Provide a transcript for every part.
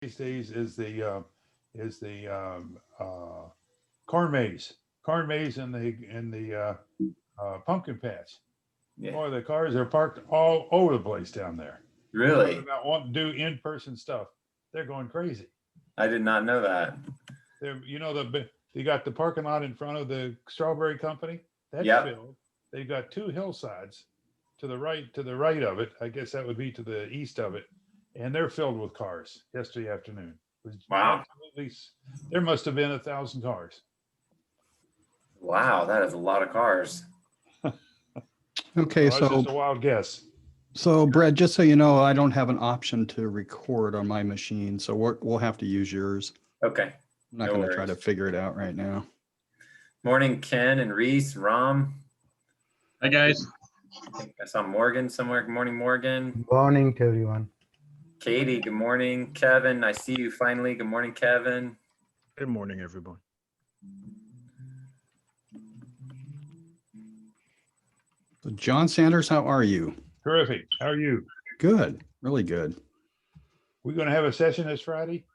these days is the corn maze, and the pumpkin patch. Yeah. Boy, the cars are parked all over the place down there. Talking Really? about wanting to do in-person stuff, they're going crazy. I did not know that. They got the parking lot in front of the strawberry company. That's Yep. filled. They've got two hillsides to the right of it. I guess that would be to the east of it, and they're filled with cars. Yesterday afternoon it was Wow. absolutely. There must have been 1,000 cars. Wow, that is a lot of cars. Okay, So that's just so a wild guess. Brett, just so you know, I don't have an option to record on my machine, so we'll have to use yours. Okay. I'm not No going to try to worries. figure it out right now. Morning, Ken and Reese, Rom. Hi, guys. I think I saw Morgan somewhere. Good morning, Morgan. Good morning to everyone. Katie, good morning. Kevin, I see you finally. Good morning, Kevin. Good morning, everyone. So John Sanders, how are you? Terrific. How are you? Good, really good. We going to have a session this Friday?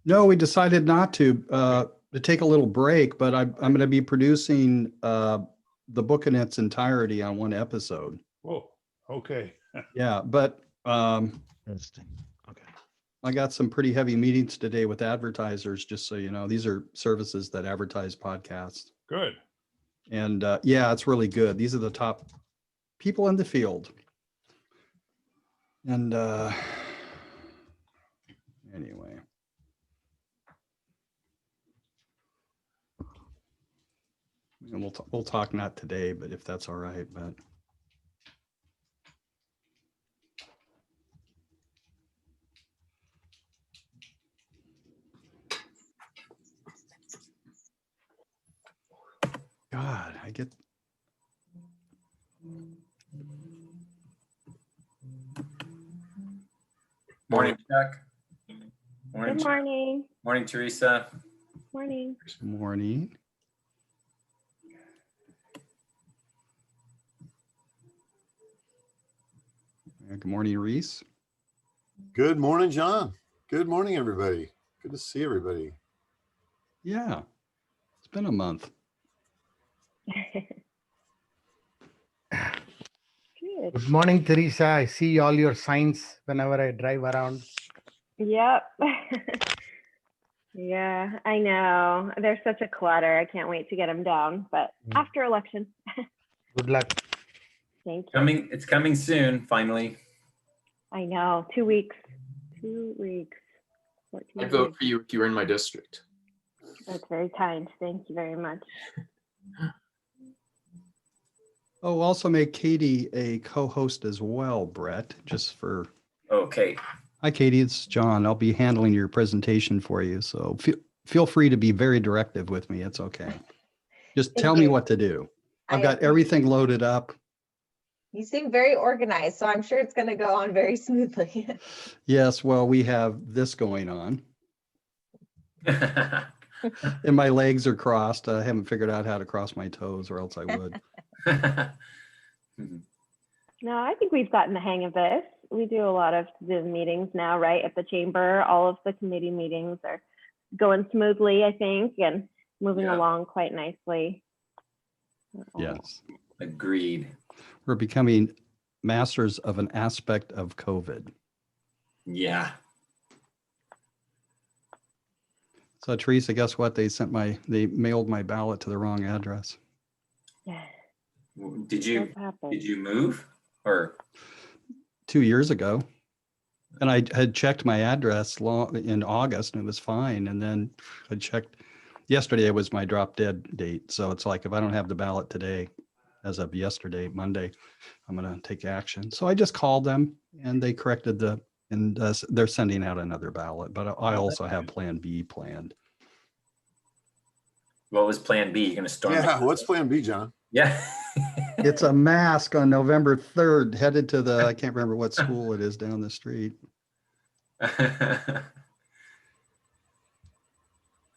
No, we decided not to take a little break, but I'm going to be producing the book in its entirety on one episode. Whoa. Okay. Yeah, but Interesting. Okay. I got some pretty heavy meetings today with advertisers, just so you know. These are services that advertise podcasts. Good. And yeah, it's really good. These are the top people in the field. And anyway. And we'll talk not today, but if that's all right, but. God, I get. Morning, Chuck. Morning, Good Chuck. morning. Morning, Teresa. Morning. Morning. Good morning, Reese. Good morning, John. Good morning, everybody. Good to see everybody. Yeah, it's been a month. Good. Good morning, Teresa. I see all your signs whenever I drive around. Yep. Yeah, I know. They're such a clutter. I can't wait to get them down, but after election. Good luck. Thank you. It's coming soon, finally. I know. 2 weeks. 2 weeks. 14 I'd vote days. for you if you were in my district. That's very kind. Thank you very much. Oh, also make Katie a co-host as well, Brett, just for. Okay. Hi, Katie, it's John. I'll be handling your presentation for you. So feel free to be very directive with me. It's okay. Just Thank tell me you. what to do. I've I got everything loaded up. You seem very organized, so I'm sure it's going to go on very smoothly. Yes, well, we have this going on. And my legs are crossed. I haven't figured out how to cross my toes, or else I would. No, I think we've gotten the hang of this. We do a lot of Zoom meetings now, right, at the chamber. All of the committee meetings are going smoothly, I think, and moving Yeah. along quite nicely. Yes. Agreed. We're becoming masters of an aspect of COVID. Yeah. So Teresa, guess what? They mailed my ballot to the wrong address. Yeah, Did you that's happened. did you move or 2 years ago. And I had checked my address in August and it was fine. And then I checked yesterday, it was my drop dead date. So it's like, if I don't have the ballot today, as of yesterday, Monday, I'm going to take action. So I just called them and they corrected they're sending out another ballot, but I also have plan B planned. what was plan B? You're gonna storm Yeah, the- what's plan B, John? Yeah. It's a mask on November 3rd, headed to I can't remember what school it is down the street.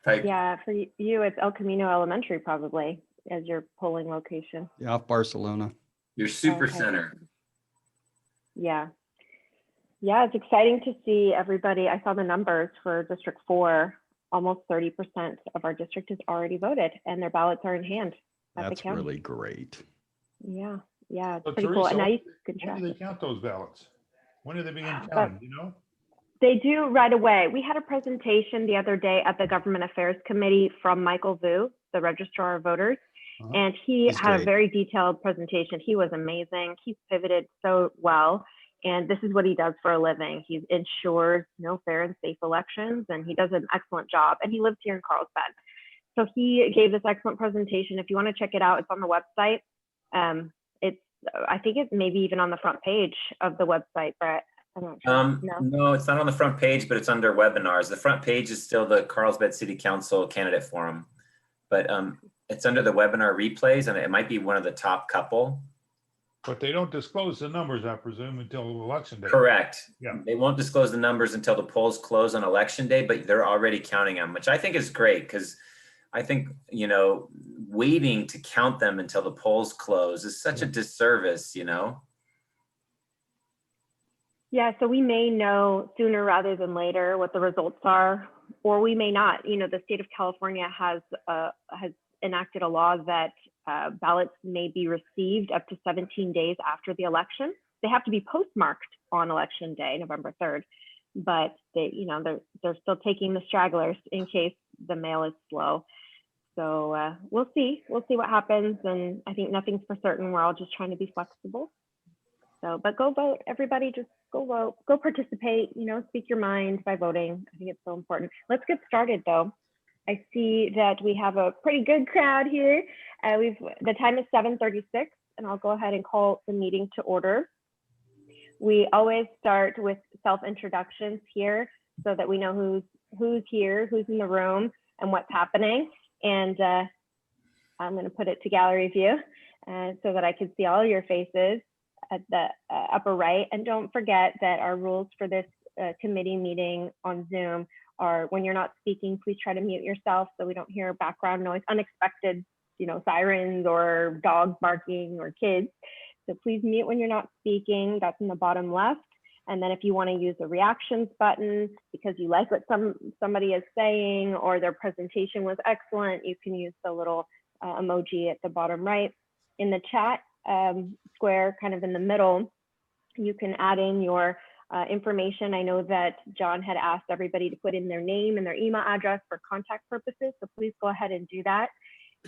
Yeah, for you, it's El Camino Elementary probably as your polling location. Yeah, off Barcelona. Your super Okay. center. Yeah. Yeah, it's exciting to see everybody. I saw the numbers for District 4. Almost 30% of our district is already voted and their ballots are in hand at the That's county. really great. Yeah, yeah, it's So pretty cool. And Teresa, now you can when track do they it. count those ballots? When do they begin But counting, you know? they do right away. We had a presentation the other day at the Government Affairs Committee from Michael Vu, the Registrar of Voters, Uh-huh. and he He's had a great. very detailed presentation. He was amazing. He's pivoted so well. And this is what he does for a living. He ensures fair and safe elections, and he does an excellent job. And he lives here in Carlsbad. So he gave this excellent presentation. If you want to check it out, it's on the website. I think it's maybe even on the front page of the website, Brett. I'm not sure. No. No, it's not on the front page, but it's under webinars. The front page is still the Carlsbad City Council candidate forum, but it's under the webinar replays, and it might be one of the top couple. But they don't disclose the numbers, I presume, until election day. Correct. Yeah. They won't disclose the numbers until the polls close on election day, but they're already counting them, which I think is great, because I think, waiting to count them until the polls close is such a disservice, Yeah, so we may know sooner rather than later what the results are, or we may not. The state of California has enacted a law that ballots may be received up to 17 days after the election. They have to be postmarked on election day, November 3rd, but they're still taking the stragglers in case the mail is slow. So we'll see what happens, and I think nothing's for certain. We're all just trying to be flexible. So, but go vote, everybody. Just go vote, go participate. Speak your mind by voting. I think it's so important. Let's get started, though. I see that we have a pretty good crowd here. The time is 7:36, and I'll go ahead and call the meeting to order. We always start with self-introductions here so that we know who's here, who's in the room, and what's happening. And I'm going to put it to gallery view so that I can see all your faces at the upper right. And don't forget that our rules for this committee meeting on Zoom are, when you're not speaking, please try to mute yourself so we don't hear background noise, unexpected, sirens or dogs barking or kids. So please mute when you're not speaking. That's in the bottom left. And then if you want to use the reactions button because you like what somebody is saying or their presentation was excellent, you can use the little emoji at the bottom right. In the chat square, kind of in the middle, you can add in your information. I know that John had asked everybody to put in their name and their email address for contact purposes, so please go ahead and do that.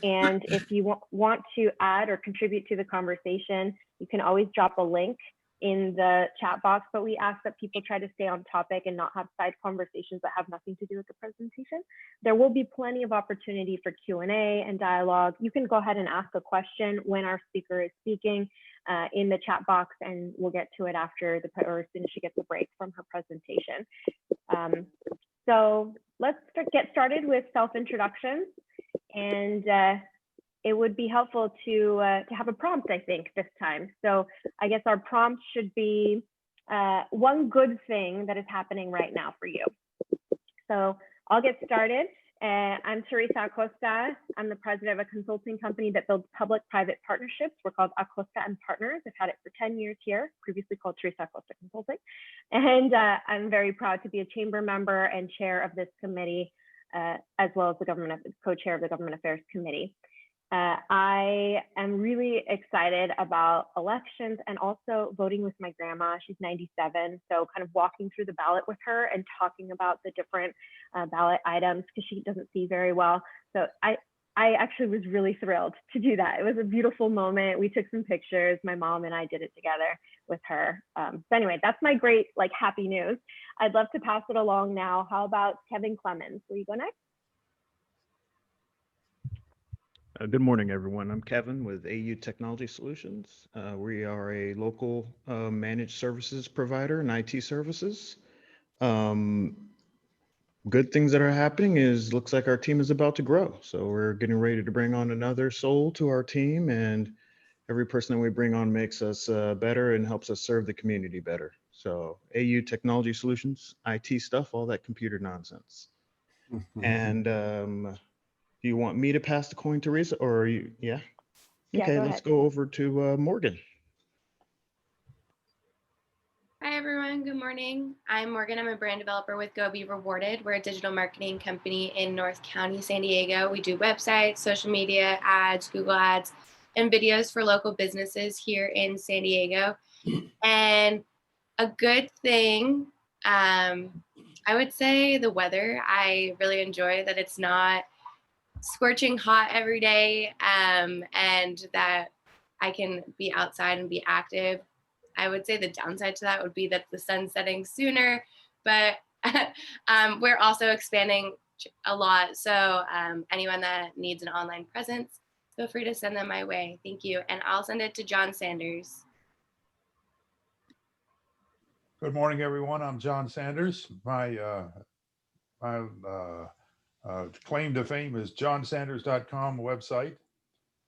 And if you want to add or contribute to the conversation, you can always drop a link in the chat box, but we ask that people try to stay on topic and not have side conversations that have nothing to do with the presentation. There will be plenty of opportunity for Q&A and dialogue. You can go ahead and ask a question when our speaker is speaking in the chat box, and we'll get to it after or as soon as she gets a break from her presentation. So let's get started with self-introductions, and it would be helpful to have a prompt, I think, this time. So I guess our prompt should be one good thing that is happening right now for you. So I'll get started. I'm Teresa Acosta. I'm the president of a consulting company that builds public-private partnerships. We're called Acosta and Partners. I've had it for 10 years here, previously called Teresa Acosta Consulting. And I'm very proud to be a chamber member and chair of this committee, as well as the co-chair of the Government Affairs Committee. I am really excited about elections and also voting with my grandma. She's 97, so kind of walking through the ballot with her and talking about the different ballot items because she doesn't see very well. So I actually was really thrilled to do that. It was a beautiful moment. We took some pictures. My mom and I did it together with her. So anyway, that's my great, happy news. I'd love to pass it along now. How about Kevin Clemens? Will you go next? Good morning, everyone. I'm Kevin with AU Technology Solutions. We are a local managed services provider and IT services. Good things that are happening is looks like our team is about to grow. So we're getting ready to bring on another soul to our team, and every person that we bring on makes us better and helps us serve the community better. So AU Technology Solutions, IT stuff, all that computer nonsense. And do you want me to pass the coin, Teresa, or are you? Yeah. Okay, Yeah, let's go over to Morgan. Hi, everyone. Good morning. I'm Morgan. I'm a brand developer with Go Be Rewarded. We're a digital marketing company in North County, San Diego. We do websites, social media, ads, Google ads, and videos for local businesses here in San Diego. And a good thing, I would say the weather. I really enjoy that it's not scorching hot every day, and that I can be outside and be active. I would say the downside to that would be that the sun's setting sooner, but we're also expanding a lot. So anyone that needs an online presence, feel free to send them my way. Thank you. And I'll send it to John Sanders. Good morning, everyone. I'm John Sanders. My claim to fame is johnsanders.com website.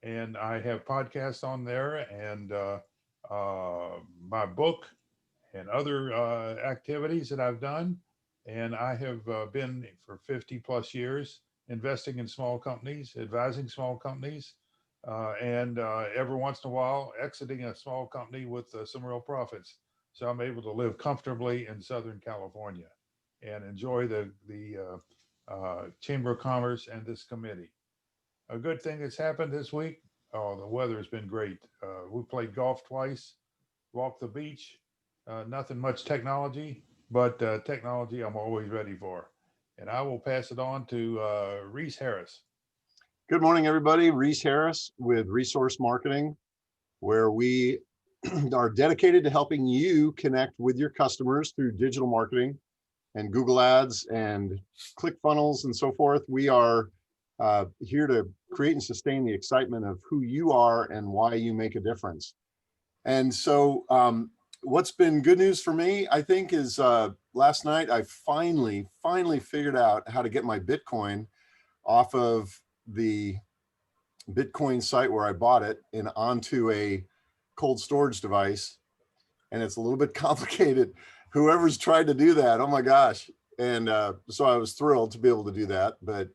And I have podcasts on there and my book and other activities that I've done. And I have been for 50 plus years investing in small companies, advising small companies, and every once in a while exiting a small company with some real profits. So I'm able to live comfortably in Southern California and enjoy the Chamber of Commerce and this committee. A good thing that's happened this week, oh, the weather has been great. We played golf twice, walked the beach, nothing much technology, but technology I'm always ready for. And I will pass it on to Reese Harris. Good morning, everybody. Reese Harris with Resource Marketing, where we are dedicated to helping you connect with your customers through digital marketing and Google Ads and ClickFunnels and so forth. We are here to create and sustain the excitement of who you are and why you make a difference. And so what's been good news for me, I think, is last night I finally figured out how to get my Bitcoin off of the Bitcoin site where I bought it and onto a cold storage device. And it's a little bit complicated. Whoever's tried to do that, oh my gosh. And so I was thrilled to be able to do that. But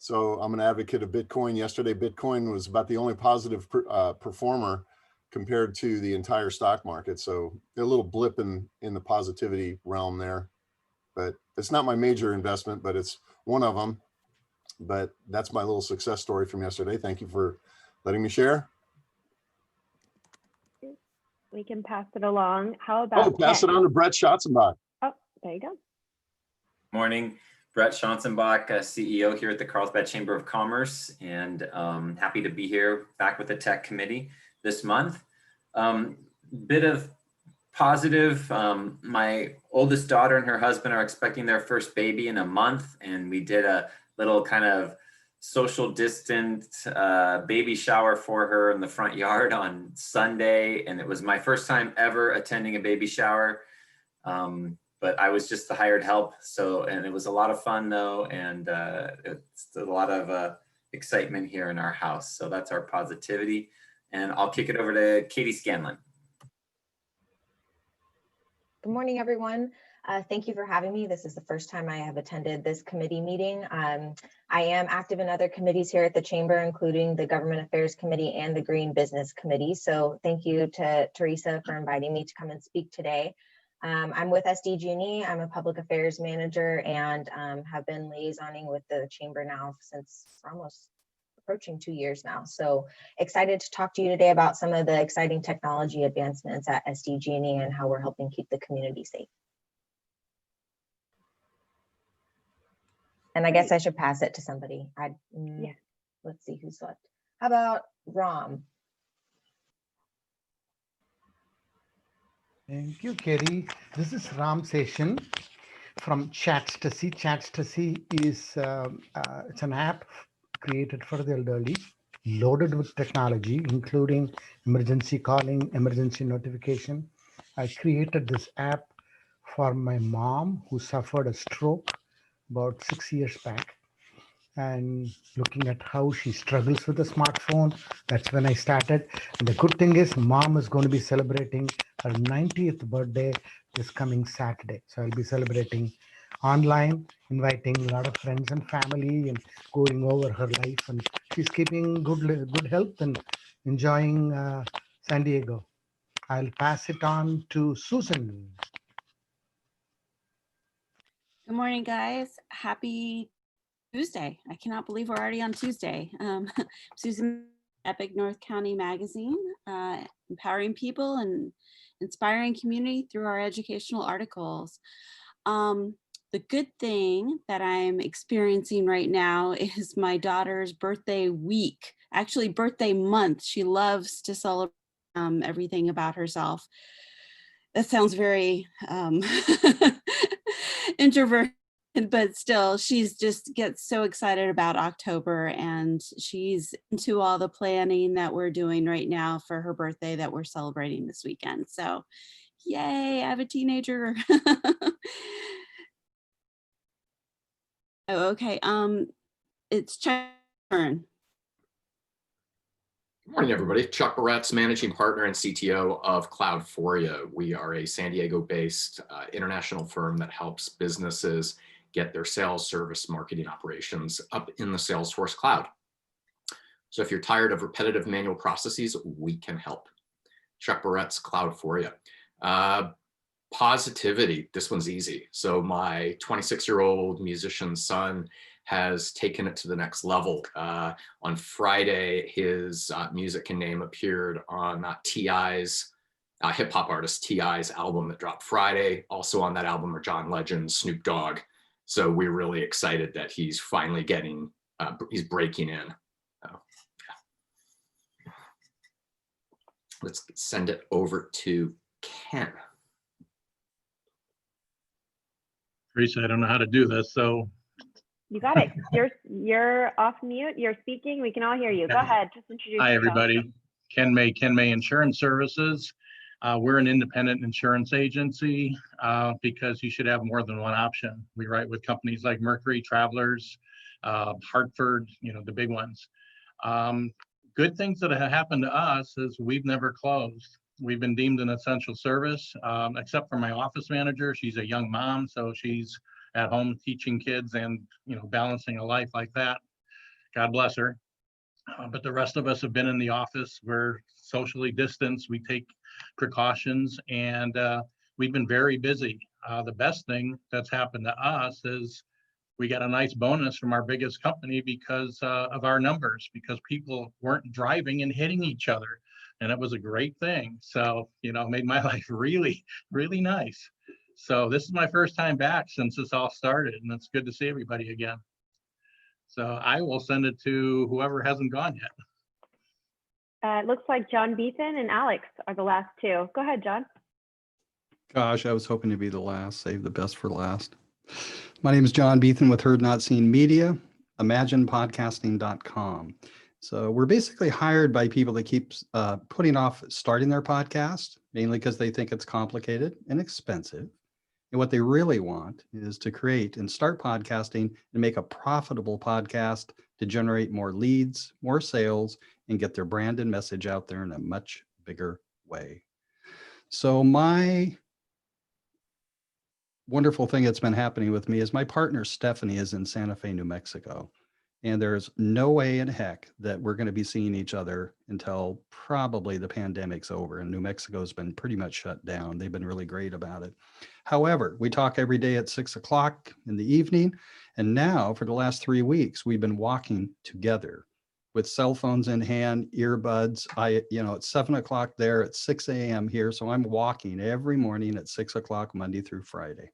so I'm an advocate of Bitcoin. Yesterday, Bitcoin was about the only positive performer compared to the entire stock market. So a little blip in the positivity realm there. But it's not my major investment, but it's one of them. But that's my little success story from yesterday. Thank you for letting me share. We can pass it along. How about Oh, pass it on to Brett Schatzenbach. Oh, there you go. Morning, Brett Schatzenbach, CEO here at the Carlsbad Chamber of Commerce, and happy to be here back with the tech committee this month. Bit of positive. My oldest daughter and her husband are expecting their first baby in a month, and we did a little kind of social distance baby shower for her in the front yard on Sunday. And it was my first time ever attending a baby shower. But I was just the hired help. So, and it was a lot of fun though. And it's a lot of excitement here in our house. So that's our positivity. And I'll kick it over to Katie Scanlan. Good morning, everyone. Thank you for having me. This is the first time I have attended this committee meeting. I am active in other committees here at the Chamber, including the Government Affairs Committee and the Green Business Committee. So thank you to Teresa for inviting me to come and speak today. I'm with SDG&E. I'm a public affairs manager and have been liaisoning with the Chamber now since almost approaching 2 years now. So excited to talk to you today about some of the exciting technology advancements at SDG&E and how we're helping keep the community safe. And I guess I should pass it to somebody. Yeah. Let's see who's left. How about Ram? Thank you, Kerry. This is Ram Session from Chatstasy. Chatstasy is it's an app created for the elderly, loaded with technology, including emergency calling, emergency notification. I created this app for my mom who suffered a stroke about 6 years back, and looking at how she struggles with the smartphone. That's when I started. And the good thing is mom is going to be celebrating her 90th birthday this coming Saturday. So I'll be celebrating online, inviting a lot of friends and family and going over her life. And she's keeping good health and enjoying San Diego. I'll pass it on to Susan. Good morning, guys. Happy Tuesday. I cannot believe we're already on Tuesday. Susan, Epic North County Magazine, empowering people and inspiring community through our educational articles. The good thing that I'm experiencing right now is my daughter's birthday week, actually birthday month. She loves to celebrate everything about herself. That sounds very introverted, but still, she's just gets so excited about October, and she's into all the planning that we're doing right now for her birthday that we're celebrating this weekend. So yay, I have a teenager. Oh, okay. It's Chuck's turn. Good morning, everybody. Chuck Barrett's managing partner and CTO of Cloud4ia. We are a San Diego-based international firm that helps businesses get their sales, service, marketing operations up in the Salesforce cloud. So if you're tired of repetitive manual processes, we can help. Chuck Barrett's Cloud4ia. Positivity, this one's easy. So my 26-year-old musician son has taken it to the next level. On Friday, his music and name appeared on T.I.'s, hip hop artist T.I.'s album that dropped Friday. Also on that album are John Legend, Snoop Dogg. So we're really excited that he's finally getting, he's breaking in. Yeah. Let's send it over to Ken. Teresa, I don't know how to do this, so. You got it. You're off mute. You're speaking. We can all hear you. Go ahead. Just introduce Hi, yourself. everybody. Ken May Insurance Services. We're an independent insurance agency because you should have more than one option. We write with companies like Mercury, Travelers, Hartford, the big ones. Good things that have happened to us is we've never closed. We've been deemed an essential service, except for my office manager. She's a young mom, so she's at home teaching kids and balancing a life like that. God bless her. But the rest of us have been in the office. We're socially distanced. We take precautions, and we've been very busy. The best thing that's happened to us is we got a nice bonus from our biggest company because of our numbers, because people weren't driving and hitting each other. And it was a great thing. So, it made my life really, really nice. So this is my first time back since this all started, and it's good to see everybody again. So I will send it to whoever hasn't gone yet. It looks like John Beethan and Alex are the last two. Go ahead, John. Gosh, I was hoping to be the last, save the best for last. My name is John Beethan with Heard Not Seen Media, imaginepodcasting.com. So we're basically hired by people that keep putting off starting their podcast, mainly because they think it's complicated and expensive. And what they really want is to create and start podcasting and make a profitable podcast to generate more leads, more sales, and get their brand and message out there in a much bigger way. So my wonderful thing that's been happening with me is my partner, Stephanie, is in Santa Fe, New Mexico. And there's no way in heck that we're going to be seeing each other until probably the pandemic's over. And New Mexico's been pretty much shut down. They've been really great about it. However, we talk every day at 6 o'clock in the evening. And now for the last 3 weeks, we've been walking together with cell phones in hand, earbuds. It's 7 o'clock there, at 6 a.m. here. So I'm walking every morning at 6 o'clock, Monday through Friday.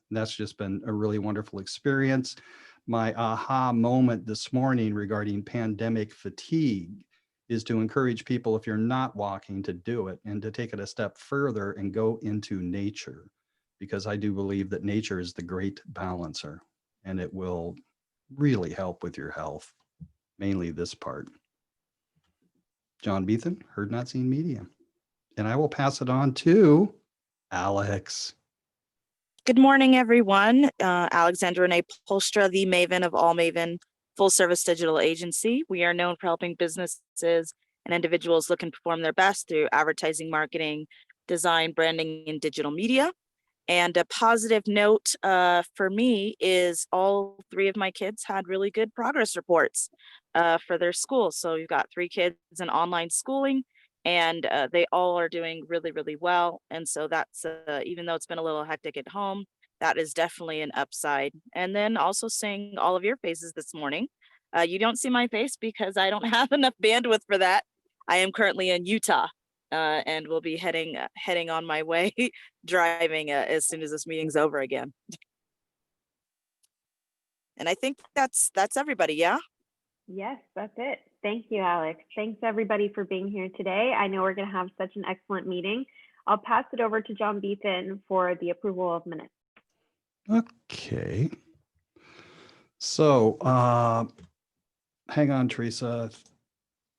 And that's just been a really wonderful experience. My aha moment this morning regarding pandemic fatigue is to encourage people, if you're not walking, to do it and to take it a step further and go into nature, because I do believe that nature is the great balancer and it will really help with your health, mainly this part. John Beethan, Heard Not Seen Media. And I will pass it on to Alex. Good morning, everyone. Alexandra Renee Polstra, the Maven of all Maven full service digital agency. We are known for helping businesses and individuals look and perform their best through advertising, marketing, design, branding, and digital media. And a positive note for me is all 3 of my kids had really good progress reports for their school. So we've got 3 kids in online schooling, and they all are doing really, really well. And so that's, even though it's been a little hectic at home, that is definitely an upside. And then also seeing all of your faces this morning. You don't see my face because I don't have enough bandwidth for that. I am currently in Utah, and will be heading on my way, driving as soon as this meeting's over again. And I think that's everybody. Yeah. Yes, that's it. Thank you, Alex. Thanks everybody for being here today. I know we're going to have such an excellent meeting. I'll pass it over to John Beethan for the approval of minutes. Okay. So hang on, Teresa.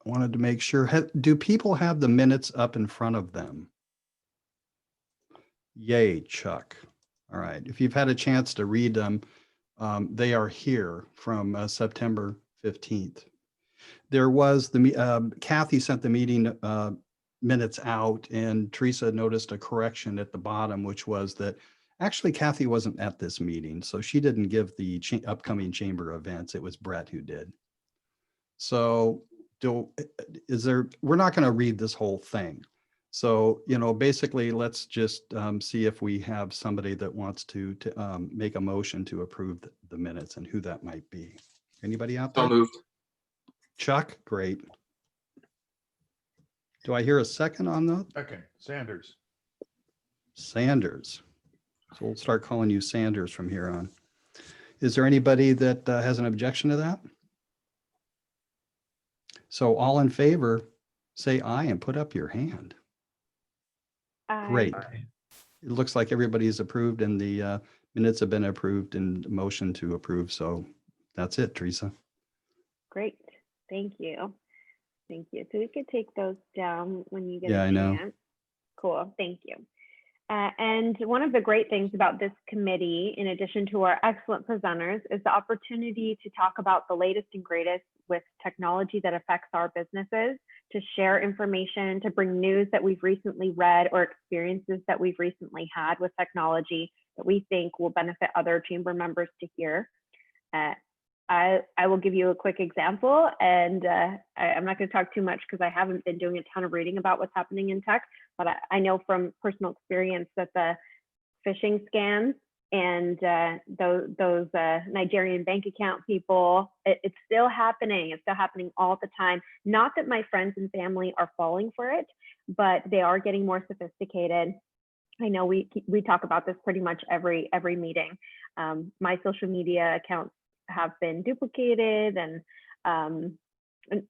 I wanted to make sure. Do people have the minutes up in front of them? Yay, Chuck. All right. If you've had a chance to read them, they are here from September 15th. There was Kathy sent the meeting minutes out, and Teresa noticed a correction at the bottom, which was that actually Kathy wasn't at this meeting, so she didn't give the upcoming chamber events. It was Brett who did. So we're not going to read this whole thing. So, basically, let's just see if we have somebody that wants to make a motion to approve the minutes and who that might be. Anybody out there? So moved. Chuck, great. Do I hear a second on that? Second, Sanders. Sanders. So we'll start calling you Sanders from here on. Is there anybody that has an objection to that? So all in favor, say aye and put up your hand. Great. It looks like everybody's approved and the minutes have been approved and motion to approve. So that's it, Teresa. Great. Thank you. Thank you. So we could take those down when you get Yeah, a I know. chance. Cool. Thank you. And one of the great things about this committee, in addition to our excellent presenters, is the opportunity to talk about the latest and greatest with technology that affects our businesses, to share information, to bring news that we've recently read or experiences that we've recently had with technology that we think will benefit other chamber members to hear. I will give you a quick example, and I'm not going to talk too much because I haven't been doing a ton of reading about what's happening in tech, but I know from personal experience that the phishing scams and those Nigerian bank account people, it's still happening. It's still happening all the time. Not that my friends and family are falling for it, but they are getting more sophisticated. I know we talk about this pretty much every meeting. My social media accounts have been duplicated and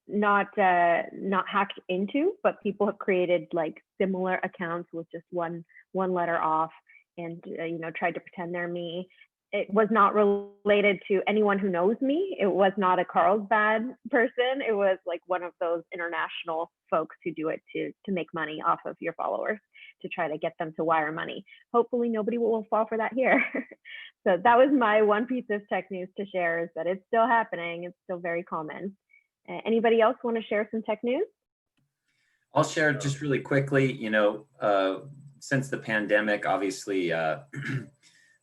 not hacked into, but people have created like similar accounts with just one letter off and tried to pretend they're me. It was not related to anyone who knows me. It was not a Carlsbad person. It was like one of those international folks who do it to make money off of your followers, to try to get them to wire money. Hopefully nobody will fall for that here. So that was my one piece of tech news to share, is that it's still happening. It's still very common. Anybody else want to share some tech news? I'll share just really quickly. Since the pandemic, obviously,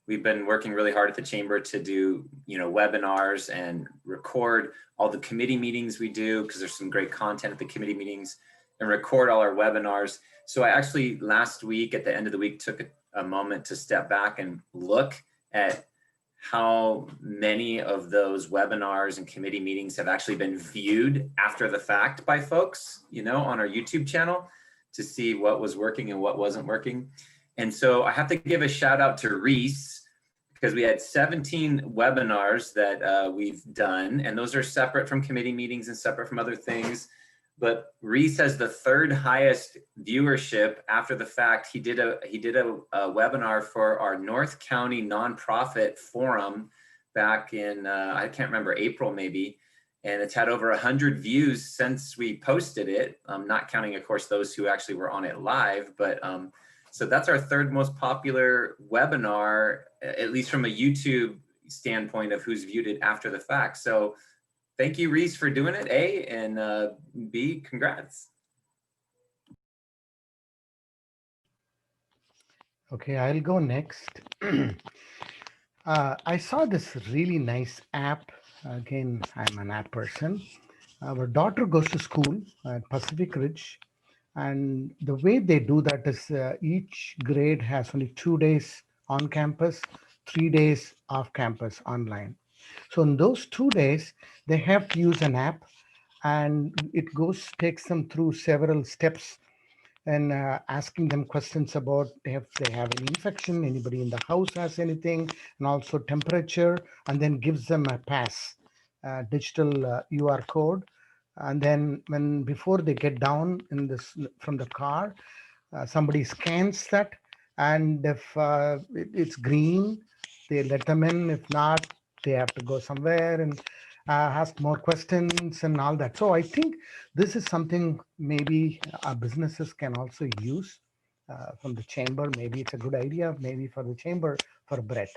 we've been working really hard at the chamber to do, webinars and record all the committee meetings we do, because there's some great content at the committee meetings, and record all our webinars. So I actually last week at the end of the week took a moment to step back and look at how many of those webinars and committee meetings have actually been viewed after the fact by folks, on our YouTube channel, to see what was working and what wasn't working. And so I have to give a shout out to Reese, because we had 17 webinars that we've done, and those are separate from committee meetings and separate from other things. But Reese has the third highest viewership after the fact. He did a webinar for our North County nonprofit forum back in, I can't remember, April maybe. And it's had over 100 views since we posted it, not counting, of course, those who actually were on it live. But so that's our third most popular webinar, at least from a YouTube standpoint of who's viewed it after the fact. So thank you, Reese, for doing it, A, and B, congrats. Okay, I'll go next. I saw this really nice app. Again, I'm an app person. Our daughter goes to school at Pacific Ridge. And the way they do that is each grade has only 2 days on campus, 3 days off campus online. So in those 2 days, they have to use an app, and it takes them through several steps and asking them questions about if they have any infection, anybody in the house has anything, and also temperature, and then gives them a pass, digital UR code. And then before they get down in this from the car, somebody scans that, and if it's green, they let them in. If not, they have to go somewhere and ask more questions and all that. So I think this is something maybe our businesses can also use from the chamber. Maybe it's a good idea, maybe for the chamber, for Brett.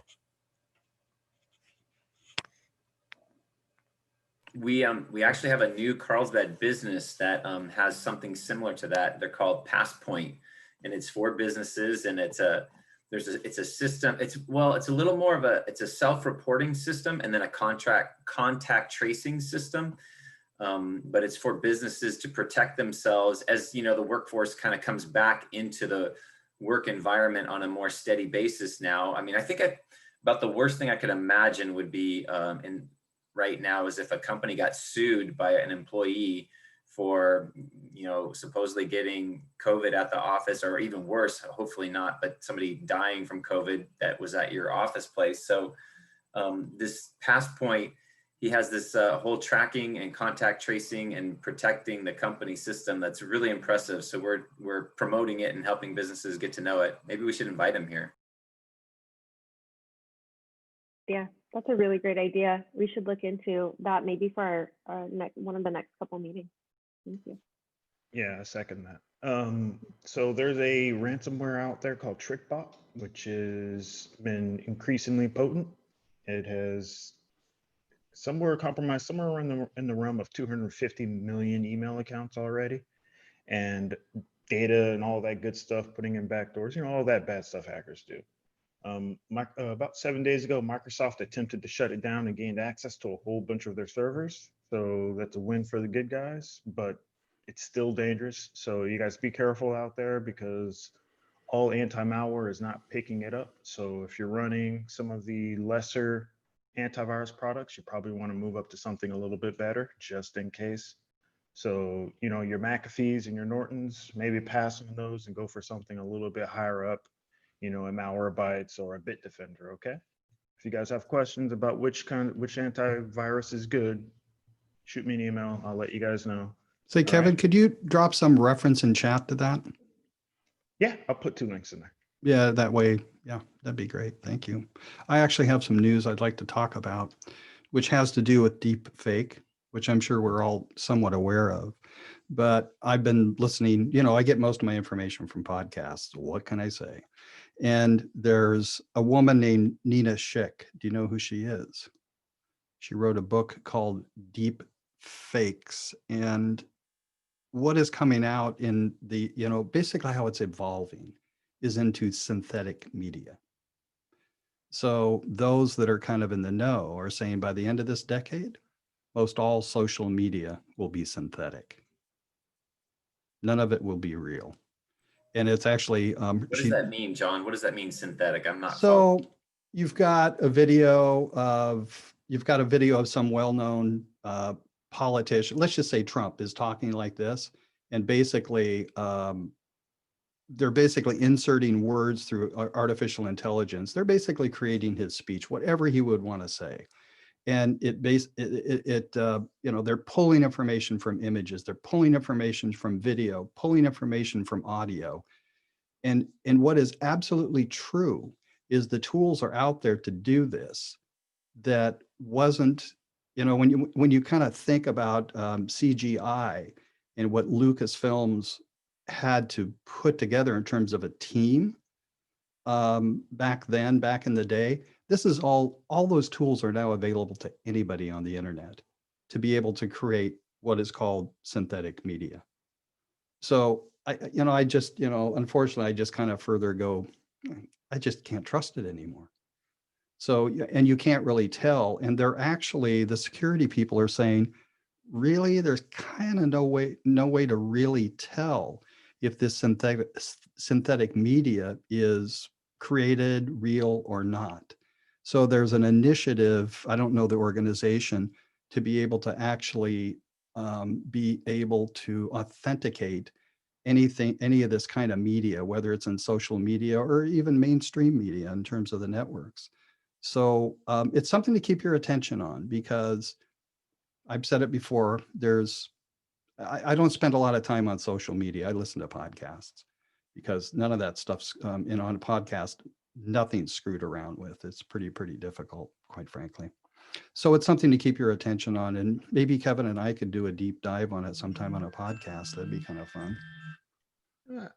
We actually have a new Carlsbad business that has something similar to that. They're called PassPoint, and it's for businesses, and it's a system. It's a little more of it's a self-reporting system and then a contact tracing system. But it's for businesses to protect themselves as, you know, the workforce kind of comes back into the work environment on a more steady basis now. I mean, I think about the worst thing I could imagine would be right now is if a company got sued by an employee for, you know, supposedly getting COVID at the office, or even worse, hopefully not, but somebody dying from COVID that was at your office place. So this PassPoint, he has this whole tracking and contact tracing and protecting the company system that's really impressive. So we're promoting it and helping businesses get to know it. Maybe we should invite him here. Yeah, that's a really great idea. We should look into that maybe for our one of the next couple meetings. Thank you. Yeah, I second that. So there's a ransomware out there called TrickBot, which has been increasingly potent. It has compromised somewhere in the realm of 250 million email accounts already, and data and all that good stuff, putting in backdoors, you know, all that bad stuff hackers do. About 7 days ago, Microsoft attempted to shut it down and gained access to a whole bunch of their servers. So that's a win for the good guys, but it's still dangerous. So you guys be careful out there, because all anti-malware is not picking it up. So if you're running some of the lesser antivirus products, you probably want to move up to something a little bit better, just in case. So, you know, your McAfee's and your Nortons, maybe pass on those and go for something a little bit higher up, you know, a Malwarebytes or a Bitdefender. Okay. If you guys have questions about which antivirus is good, shoot me an email. I'll let you guys know. Say, Kevin, could you drop some reference in chat to that? Yeah, I'll put 2 links in there. Yeah, that way. Yeah, that'd be great. Thank you. I actually have some news I'd like to talk about, which has to do with deep fake, which I'm sure we're all somewhat aware of. But I've been listening, you know, I get most of my information from podcasts. What can I say? And there's a woman named Nina Schick. Do you know who she is? She wrote a book called Deep Fakes. And what is coming out in the, you know, basically how it's evolving is into synthetic media. So those that are kind of in the know are saying by the end of this decade, most all social media will be synthetic. None of it will be real. And it's actually what does that mean, John? What does that mean, synthetic? I'm not so following. You've got a video of some well-known politician, let's just say Trump is talking like this, and basically they're basically inserting words through artificial intelligence. They're basically creating his speech, whatever he would want to say. And you know, they're pulling information from images, they're pulling information from video, pulling information from audio. And what is absolutely true is the tools are out there to do this. That wasn't, you know, when you kind of think about CGI and what Lucasfilms had to put together in terms of a team back in the day, this is all those tools are now available to anybody on the internet to be able to create what is called synthetic media. So unfortunately, I just kind of further go, I just can't trust it anymore. So, and you can't really tell. And they're actually, the security people are saying, really, there's kind of no way to really tell. if this synthetic media is created, real or not. So there's an initiative, I don't know the organization, to be able to actually be able to authenticate any of this kind of media, whether it's in social media or even mainstream media in terms of the networks. So it's something to keep your attention on, because I've said it before, I don't spend a lot of time on social media. I listen to podcasts because none of that stuff's on a podcast, nothing's screwed around with. It's pretty difficult, quite frankly. So it's something to keep your attention on, and maybe Kevin and I could do a deep dive on it sometime on a podcast. That'd be kind of fun.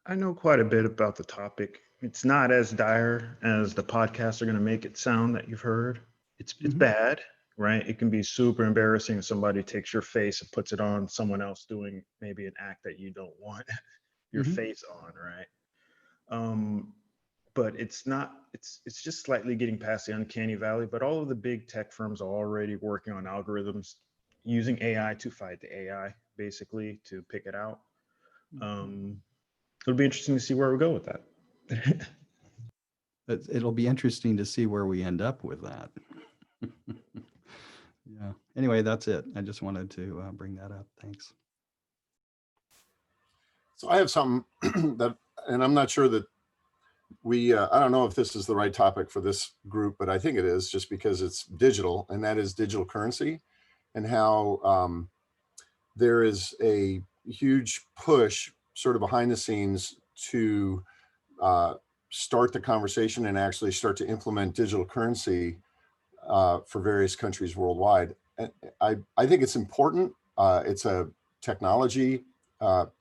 I know quite a bit about the topic. It's not as dire as the podcasts are going to make it sound that you've heard. It's bad, right? It can be super embarrassing if somebody takes your face and puts it on someone else doing maybe an act that you don't want your face on, right? But it's not, it's just slightly getting past the uncanny valley, but all of the big tech firms are already working on algorithms using AI to fight the AI, basically, to pick it out. It'll be interesting to see where we go with that. It'll be interesting to see where we end up with that. Yeah. Anyway, that's it. I just wanted to bring that up. Thanks. So I have something that, and I'm not sure that I don't know if this is the right topic for this group, but I think it is, just because it's digital, and that is digital currency, and how there is a huge push sort of behind the scenes to start the conversation and actually start to implement digital currency for various countries worldwide. And I think it's important. It's a technology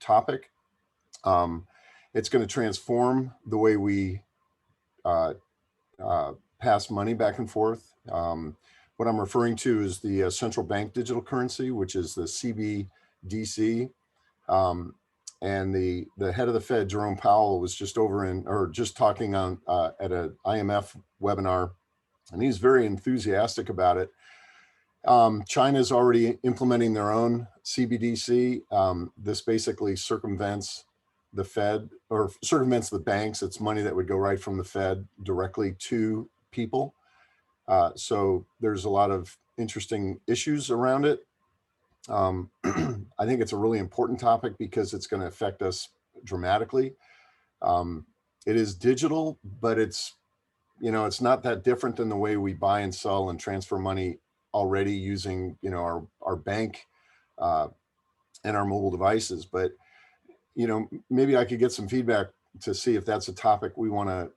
topic. It's going to transform the way we pass money back and forth. What I'm referring to is the central bank digital currency, which is the CBDC. And the head of the Fed, Jerome Powell, was just talking on at an IMF webinar, and he's very enthusiastic about it. China's already implementing their own CBDC. This basically circumvents the Fed, or circumvents the banks. It's money that would go right from the Fed directly to people. So there's a lot of interesting issues around it. I think it's a really important topic because it's going to affect us dramatically. It is digital, but it's not that different than the way we buy and sell and transfer money already using, our bank and our mobile devices. But, maybe I could get some feedback to see if that's a topic we want to,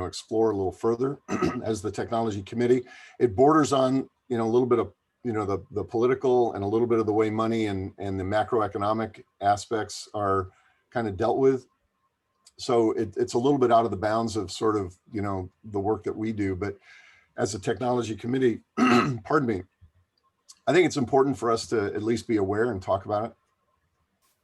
explore a little further as the technology committee. It borders on, a little bit of, the political and a little bit of the way money and the macroeconomic aspects are kind of dealt with. So it's a little bit out of the bounds of sort of, the work that we do. But as a technology committee, pardon me, I think it's important for us to at least be aware and talk about it.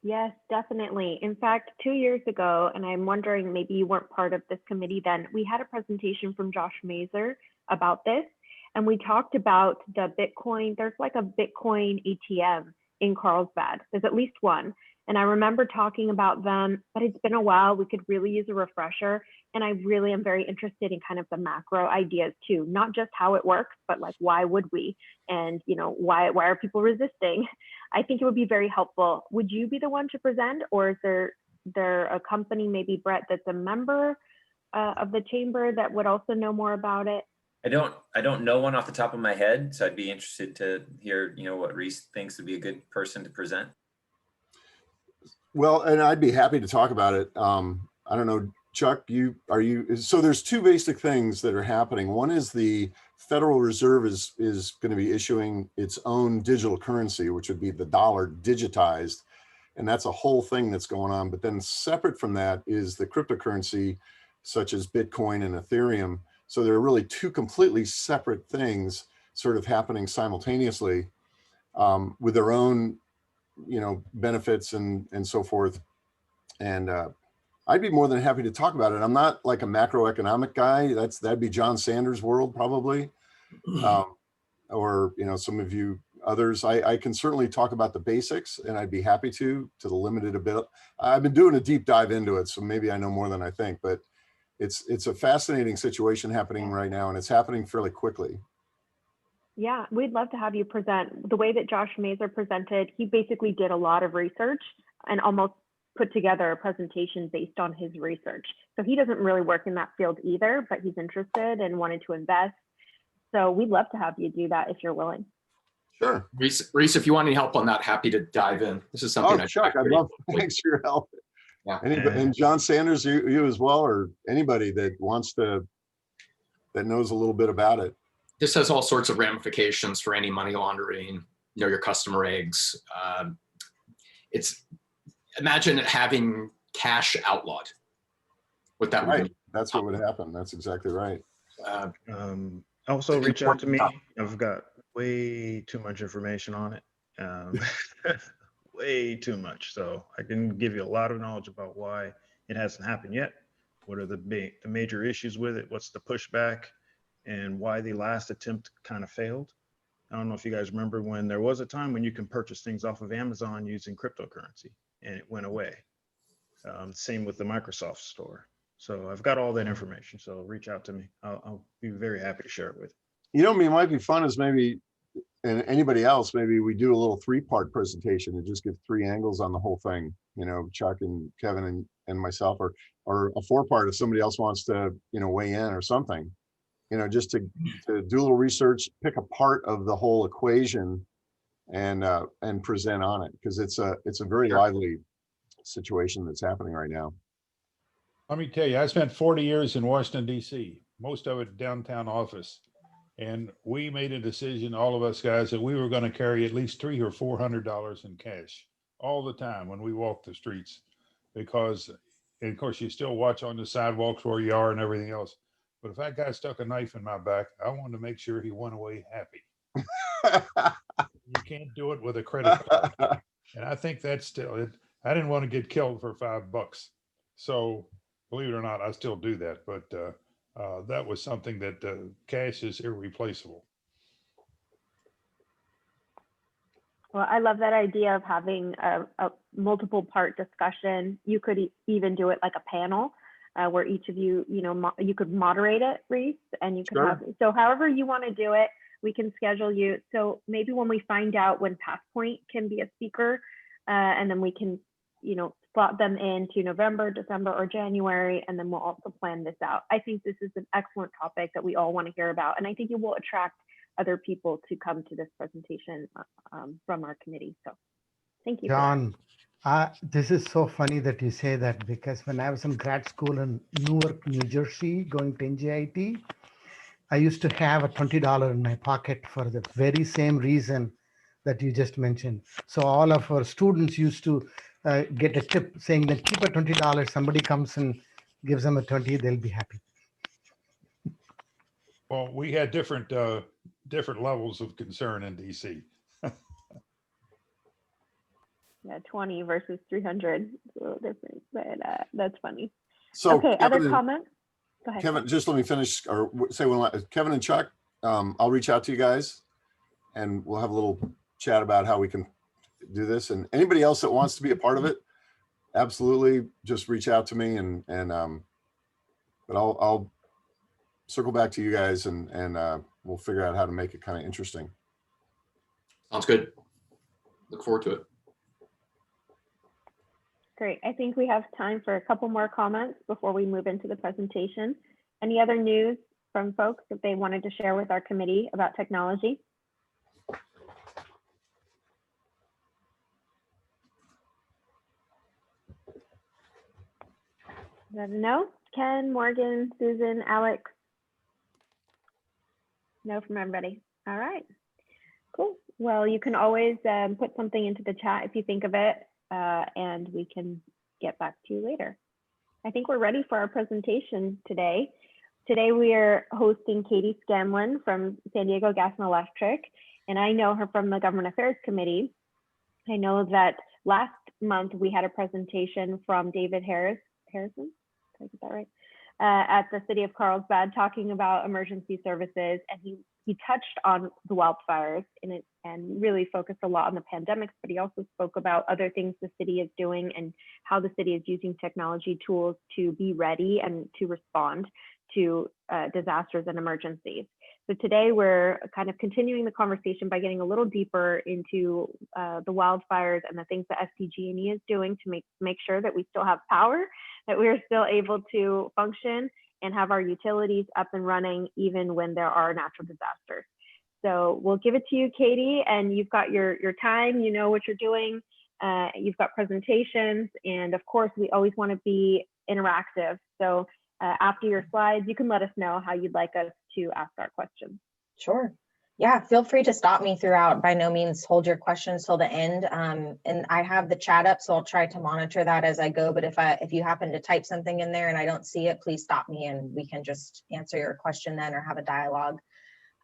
Yes, definitely. In fact, 2 years ago, and I'm wondering, maybe you weren't part of this committee then, we had a presentation from Josh Mazer about this. And we talked about the Bitcoin. There's like a Bitcoin ATM in Carlsbad. There's at least one. And I remember talking about them, but it's been a while. We could really use a refresher. And I really am very interested in kind of the macro ideas too, not just how it works, but like, why would we? And, why are people resisting? I think it would be very helpful. Would you be the one to present, or is there a company, maybe Brett, that's a member of the chamber that would also know more about it? I don't know one off the top of my head, so I'd be interested to hear, what Reese thinks would be a good person to present. Well, and I'd be happy to talk about it. I don't know, Chuck, so there's two basic things that are happening. One is the Federal Reserve is going to be issuing its own digital currency, which would be the dollar digitized. And that's a whole thing that's going on. But then separate from that is the cryptocurrency, such as Bitcoin and Ethereum. So there are really two completely separate things sort of happening simultaneously with their own, benefits and so forth. And I'd be more than happy to talk about it. I'm not like a macroeconomic guy. That'd be John Sanders' world probably. Or, some of you others. I can certainly talk about the basics, and I'd be happy to the limited a bit. I've been doing a deep dive into it, so maybe I know more than I think, but it's a fascinating situation happening right now, and it's happening fairly quickly. Yeah, we'd love to have you present. The way that Josh Mazer presented, he basically did a lot of research and almost put together a presentation based on his research. So he doesn't really work in that field either, but he's interested and wanted to invest. So we'd love to have you do that if you're willing. Sure. Reese, if you want any help on that, happy to dive in. This is something Chuck, I'd love, thanks for your help. Yeah. And John Sanders, you as well, or anybody that that knows a little bit about it. This has all sorts of ramifications for any money laundering, your customer eggs. Imagine having cash outlawed. What that would mean. That's what would happen. That's exactly right. Also reach out to me. I've got way too much information on it. Way too much. So I can give you a lot of knowledge about why it hasn't happened yet. What are the major issues with it? What's the pushback? And why the last attempt kind of failed. I don't know if you guys remember when there was a time when you can purchase things off of Amazon using cryptocurrency, and it went away. Same with the Microsoft store. So I've got all that information. So reach out to me. I'll be very happy to share it with you. It might be fun is maybe, and anybody else, maybe we do a little 3-part presentation and just give 3 angles on the whole thing. Chuck and Kevin and myself, or a 4-part if somebody else wants to, weigh in or something. Just to do a little research, pick a part of the whole equation and present on it, because it's a very lively situation that's happening right now. Let me tell you, I spent 40 years in Washington, D.C., most of it downtown office. And we made a decision, all of us guys, that we were going to carry at least $300 or $400 in cash all the time when we walk the streets, because, and of course, you still watch on the sidewalks where you are and everything else. But if that guy stuck a knife in my back, I wanted to make sure he went away happy. You can't do it with a credit card. And I think that's still it. I didn't want to get killed for $5. So believe it or not, I still do that. But that was something that cash is irreplaceable. Well, I love that idea of having a multiple part discussion. You could even do it like a panel. Where each of you, you could moderate it, Reese, and you could have, so however you want to do it, we can schedule you. So maybe when we find out when PassPoint can be a speaker, and then we can, slot them into November, December, or January, and then we'll also plan this out. I think this is an excellent topic that we all want to hear about, and I think it will attract other people to come to this presentation from our committee. So thank you. John. This is so funny that you say that, because when I was in grad school in Newark, New Jersey, going to NJIT, I used to have a $20 in my pocket for the very same reason that you just mentioned. So all of our students used to get a tip saying that keep a $20. Somebody comes and gives them a 20, they'll be happy. Well, we had different levels of concern in DC. Yeah, 20 versus 300. It's a little different, but that's funny. So okay, other comments? Go ahead. Kevin, just let me finish, or say one last. Kevin and Chuck, I'll reach out to you guys and we'll have a little chat about how we can do this. And anybody else that wants to be a part of it, absolutely just reach out to me but I'll circle back to you guys and we'll figure out how to make it kind of interesting. Sounds good. Look forward to it. Great. I think we have time for a couple more comments before we move into the presentation. Any other news from folks that they wanted to share with our committee about technology? No? Ken, Morgan, Susan, Alex? No from everybody. All right. Cool. Well, you can always put something into the chat if you think of it, and we can get back to you later. I think we're ready for our presentation today. Today we are hosting Katie Scanlan from San Diego Gas and Electric, and I know her from the Government Affairs Committee. I know that last month we had a presentation from David Harrison, did I get that right? At the city of Carlsbad, talking about emergency services, and he he touched on the wildfires and really focused a lot on the pandemics, but he also spoke about other things the city is doing and how the city is using technology tools to be ready and to respond to disasters and emergencies. So today we're kind of continuing the conversation by getting a little deeper into the wildfires and the things that SDG&E is doing to make sure that we still have power, that we're still able to function and have our utilities up and running even when there are natural disasters. So we'll give it to you, Katie, and you've got your time, you know what you're doing, you've got presentations, and of course we always want to be interactive. So after your slides, you can let us know how you'd like us to ask our questions. Sure. Yeah, feel free to stop me throughout. By no means hold your questions till the end. And I have the chat up, so I'll try to monitor that as I go. But if you happen to type something in there and I don't see it, please stop me and we can just answer your question then or have a dialogue.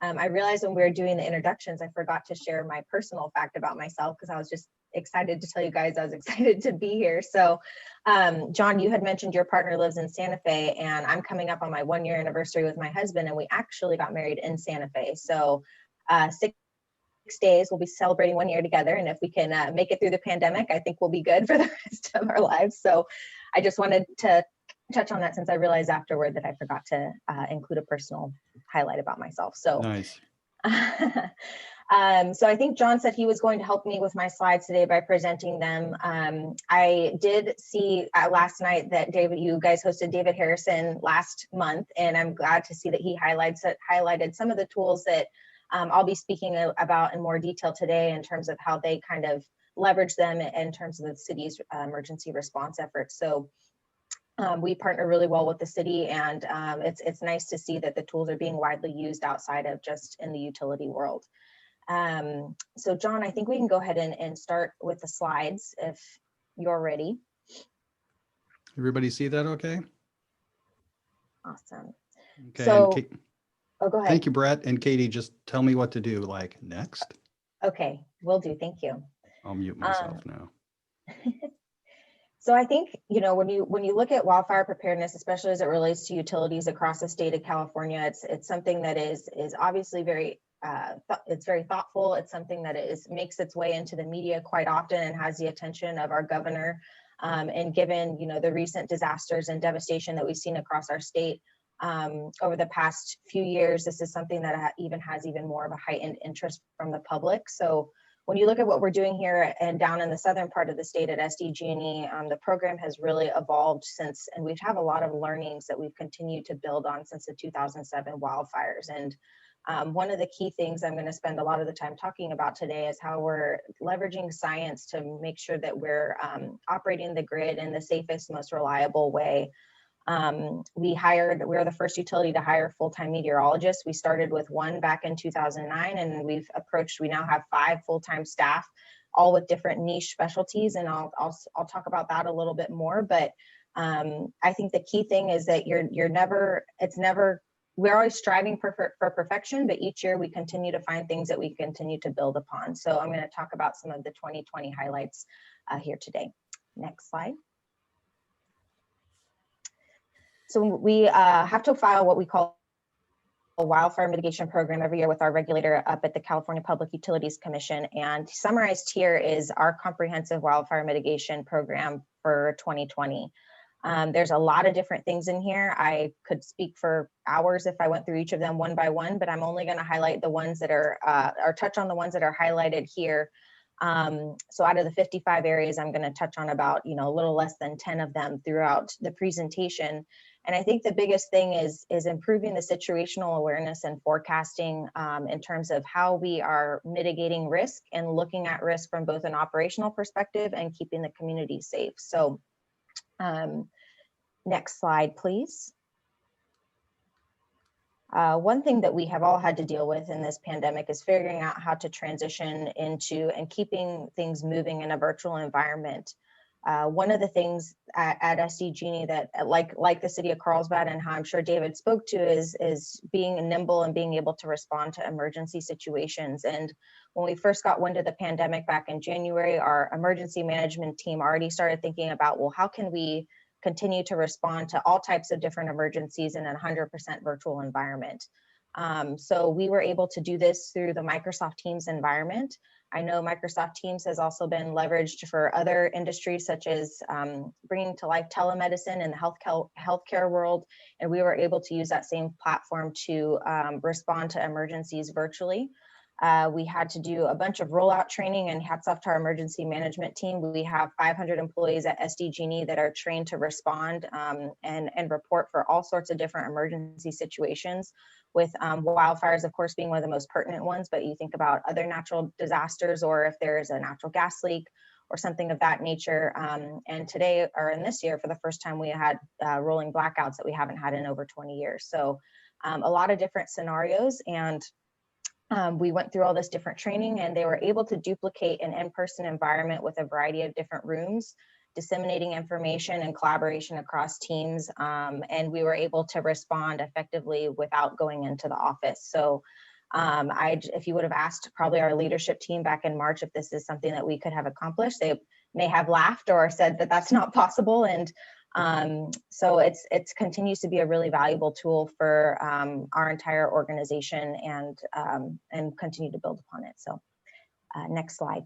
I realized when we were doing the introductions, I forgot to share my personal fact about myself because I was just excited to tell you guys I was excited to be here. So John, you had mentioned your partner lives in Santa Fe, and I'm coming up on my 1-year anniversary with my husband, and we actually got married in Santa Fe. So 6 days we'll be celebrating 1 year together, and if we can make it through the pandemic, I think we'll be good for the rest of our lives. So I just wanted to touch on that since I realized afterward that I forgot to include a personal highlight about myself. So Nice. So I think John said he was going to help me with my slides today by presenting them. I did see last night that you guys hosted David Harrison last month, and I'm glad to see that he highlighted some of the tools that I'll be speaking about in more detail today in terms of how they kind of leverage them in terms of the city's emergency response efforts. So we partner really well with the city, and it's nice to see that the tools are being widely used outside of just in the utility world. So John, I think we can go ahead and start with the slides if you're ready. Everybody see that okay? Awesome. Okay. So, oh, go ahead. Thank you, Brett. And Katie, just tell me what to do, like next. Okay, will do. Thank you. I'll mute myself now. So I think, you know, when you look at wildfire preparedness, especially as it relates to utilities across the state of California, it's something that is obviously very it's very thoughtful. It's something that makes its way into the media quite often and has the attention of our governor. And given, you know, the recent disasters and devastation that we've seen across our state over the past few years, this is something that has even more of a heightened interest from the public. So when you look at what we're doing here and down in the southern part of the state at SDG&E, the program has really evolved since, and we have a lot of learnings that we've continued to build on since the 2007 wildfires. And one of the key things I'm going to spend a lot of the time talking about today is how we're leveraging science to make sure that we're operating the grid in the safest, most reliable way. We were the first utility to hire full-time meteorologists. We started with one back in 2009, and we now have 5 full-time staff, all with different niche specialties. And I'll talk about that a little bit more. But I think the key thing is that we're always striving for perfection, but each year we continue to find things that we continue to build upon. So I'm going to talk about some of the 2020 highlights here today. Next slide. So we have to file what we call a wildfire mitigation program every year with our regulator up at the California Public Utilities Commission. And summarized here is our comprehensive wildfire mitigation program for 2020. There's a lot of different things in here. I could speak for hours if I went through each of them one by one, but I'm only going to highlight the ones that are, or touch on the ones that are highlighted here. So out of the 55 areas, I'm going to touch on about, a little less than 10 of them throughout the presentation. And I think the biggest thing is improving the situational awareness and forecasting in terms of how we are mitigating risk and looking at risk from both an operational perspective and keeping the community safe. So next slide, please. One thing that we have all had to deal with in this pandemic is figuring out how to transition into and keeping things moving in a virtual environment. One of the things at SDG&E that like the city of Carlsbad, and how I'm sure David spoke to, is being nimble and being able to respond to emergency situations. And when we first got wind of the pandemic back in January, our emergency management team already started thinking about, well, how can we continue to respond to all types of different emergencies in a 100% virtual environment? So we were able to do this through the Microsoft Teams environment. I know Microsoft Teams has also been leveraged for other industries, such as bringing to life telemedicine in the healthcare world. And we were able to use that same platform to respond to emergencies virtually. We had to do a bunch of rollout training, and hats off to our emergency management team. We have 500 employees at SDG&E that are trained to respond and report for all sorts of different emergency situations, with wildfires, of course, being one of the most pertinent ones. But you think about other natural disasters, or if there is a natural gas leak or something of that nature. And today, or in this year, for the first time, we had rolling blackouts that we haven't had in over 20 years. So a lot of different scenarios. And we went through all this different training, and they were able to duplicate an in-person environment with a variety of different rooms, disseminating information and collaboration across teams. And we were able to respond effectively without going into the office. So if you would have asked probably our leadership team back in March if this is something that we could have accomplished, they may have laughed or said that that's not possible. And so it continues to be a really valuable tool for our entire organization, and continue to build upon it. So next slide.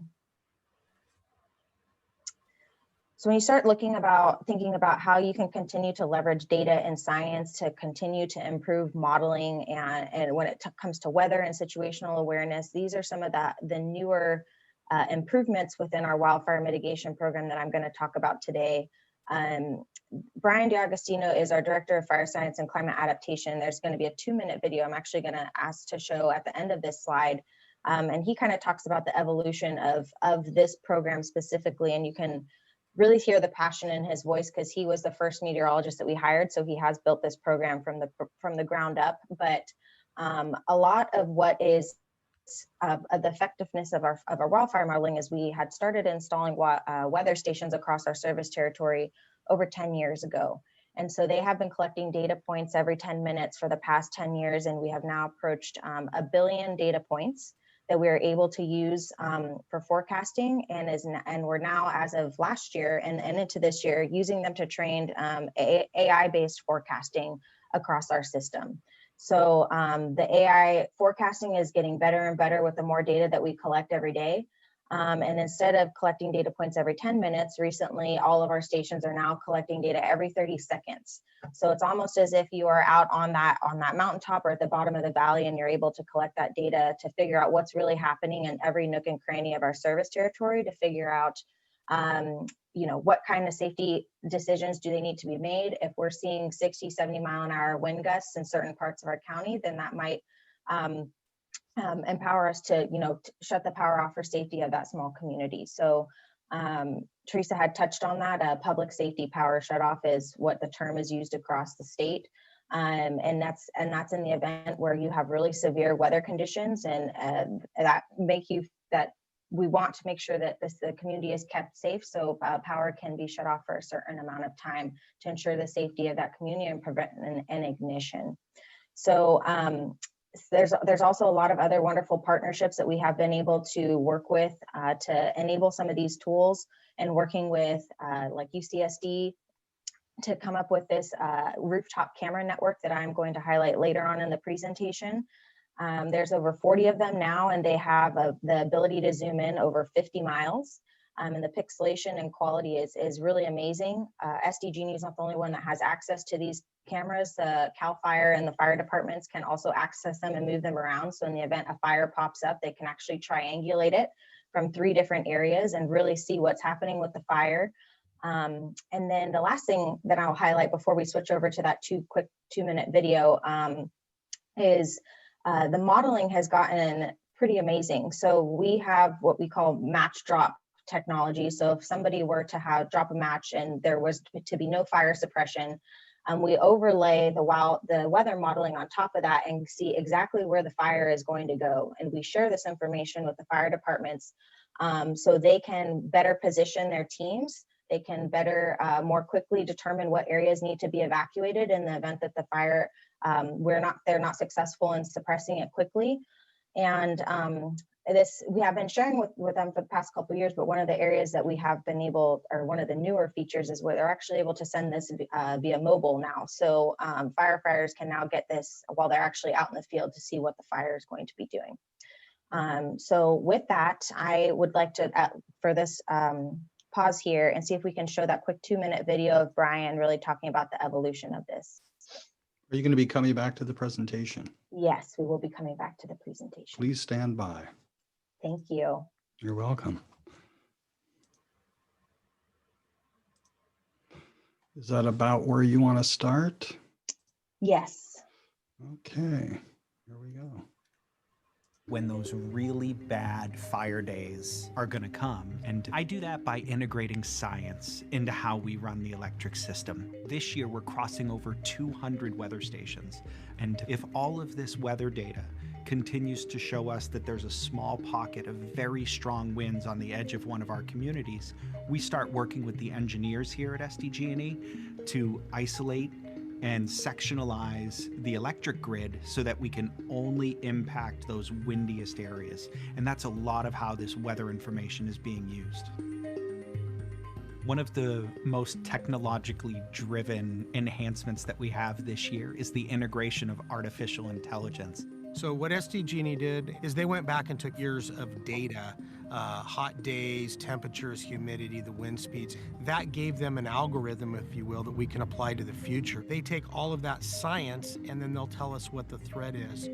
So when you start thinking about how you can continue to leverage data and science to continue to improve modeling, and when it comes to weather and situational awareness, these are some of the newer improvements within our wildfire mitigation program that I'm going to talk about today. Brian D'Agostino is our Director of Fire Science and Climate Adaptation. There's going to be a 2-minute video I'm actually going to ask to show at the end of this slide. And he kind of talks about the evolution of this program specifically, and you can really hear the passion in his voice because he was the first meteorologist that we hired. So he has built this program from the ground up. But a lot of what is the effectiveness of our wildfire modeling is we had started installing weather stations across our service territory over 10 years ago. And so they have been collecting data points every 10 minutes for the past 10 years. And we have now approached 1 billion data points that we're able to use for forecasting, and we're now, as of last year and into this year, using them to train AI-based forecasting across our system. So the AI forecasting is getting better and better with the more data that we collect every day. And instead of collecting data points every 10 minutes, recently all of our stations are now collecting data every 30 seconds. So it's almost as if you are out on that mountaintop or at the bottom of the valley, and you're able to collect that data to figure out what's really happening in every nook and cranny of our service territory, to figure out what kind of safety decisions do they need to be made. If we're seeing 60, 70 mile an hour wind gusts in certain parts of our county, then that might empower us to, shut the power off for safety of that small community. So Teresa had touched on that. Public safety power shutoff is what the term is used across the state. And that's in the event where you have really severe weather conditions, and that we want to make sure that the community is kept safe. So power can be shut off for a certain amount of time to ensure the safety of that community and prevent an ignition. So there's also a lot of other wonderful partnerships that we have been able to work with to enable some of these tools, and working with like UCSD to come up with this rooftop camera network that I'm going to highlight later on in the presentation. There's over 40 of them now, and they have the ability to zoom in over 50 miles. And the pixelation and quality is really amazing. SDG&E is not the only one that has access to these cameras. CAL FIRE and the fire departments can also access them and move them around. So in the event a fire pops up, they can actually triangulate it from 3 different areas and really see what's happening with the fire. And then the last thing that I'll highlight before we switch over to that quick 2-minute video is the modeling has gotten pretty amazing. So we have what we call match drop technology. So if somebody were to drop a match and there was to be no fire suppression, we overlay the weather modeling on top of that and see exactly where the fire is going to go. And we share this information with the fire departments so they can better position their teams. They can better, more quickly determine what areas need to be evacuated in the event that the fire, they're not successful in suppressing it quickly. And this we have been sharing with them for the past couple of years, but one of the areas that we have been able, or one of the newer features, is where they're actually able to send this via mobile now. So firefighters can now get this while they're actually out in the field to see what the fire is going to be doing. So with that, I would like to, for this, pause here and see if we can show that quick 2-minute video of Brian really talking about the evolution of this. Are you going to be coming back to the presentation? Yes, we will be coming back to the presentation. Please stand by. Thank you. You're welcome. Is that about where you want to start? Yes. Okay, here we go. When those really bad fire days are going to come. And I do that by integrating science into how we run the electric system. This year, we're crossing over 200 weather stations. And if all of this weather data continues to show us that there's a small pocket of very strong winds on the edge of one of our communities, we start working with the engineers here at SDG&E to isolate and sectionalize the electric grid so that we can only impact those windiest areas. And that's a lot of how this weather information is being used. One of the most technologically driven enhancements that we have this year is the integration of artificial intelligence. So what SDG&E did is they went back and took years of data, hot days, temperatures, humidity, the wind speeds. That gave them an algorithm, if you will, that we can apply to the future. They take all of that science and then they'll tell us what the threat is.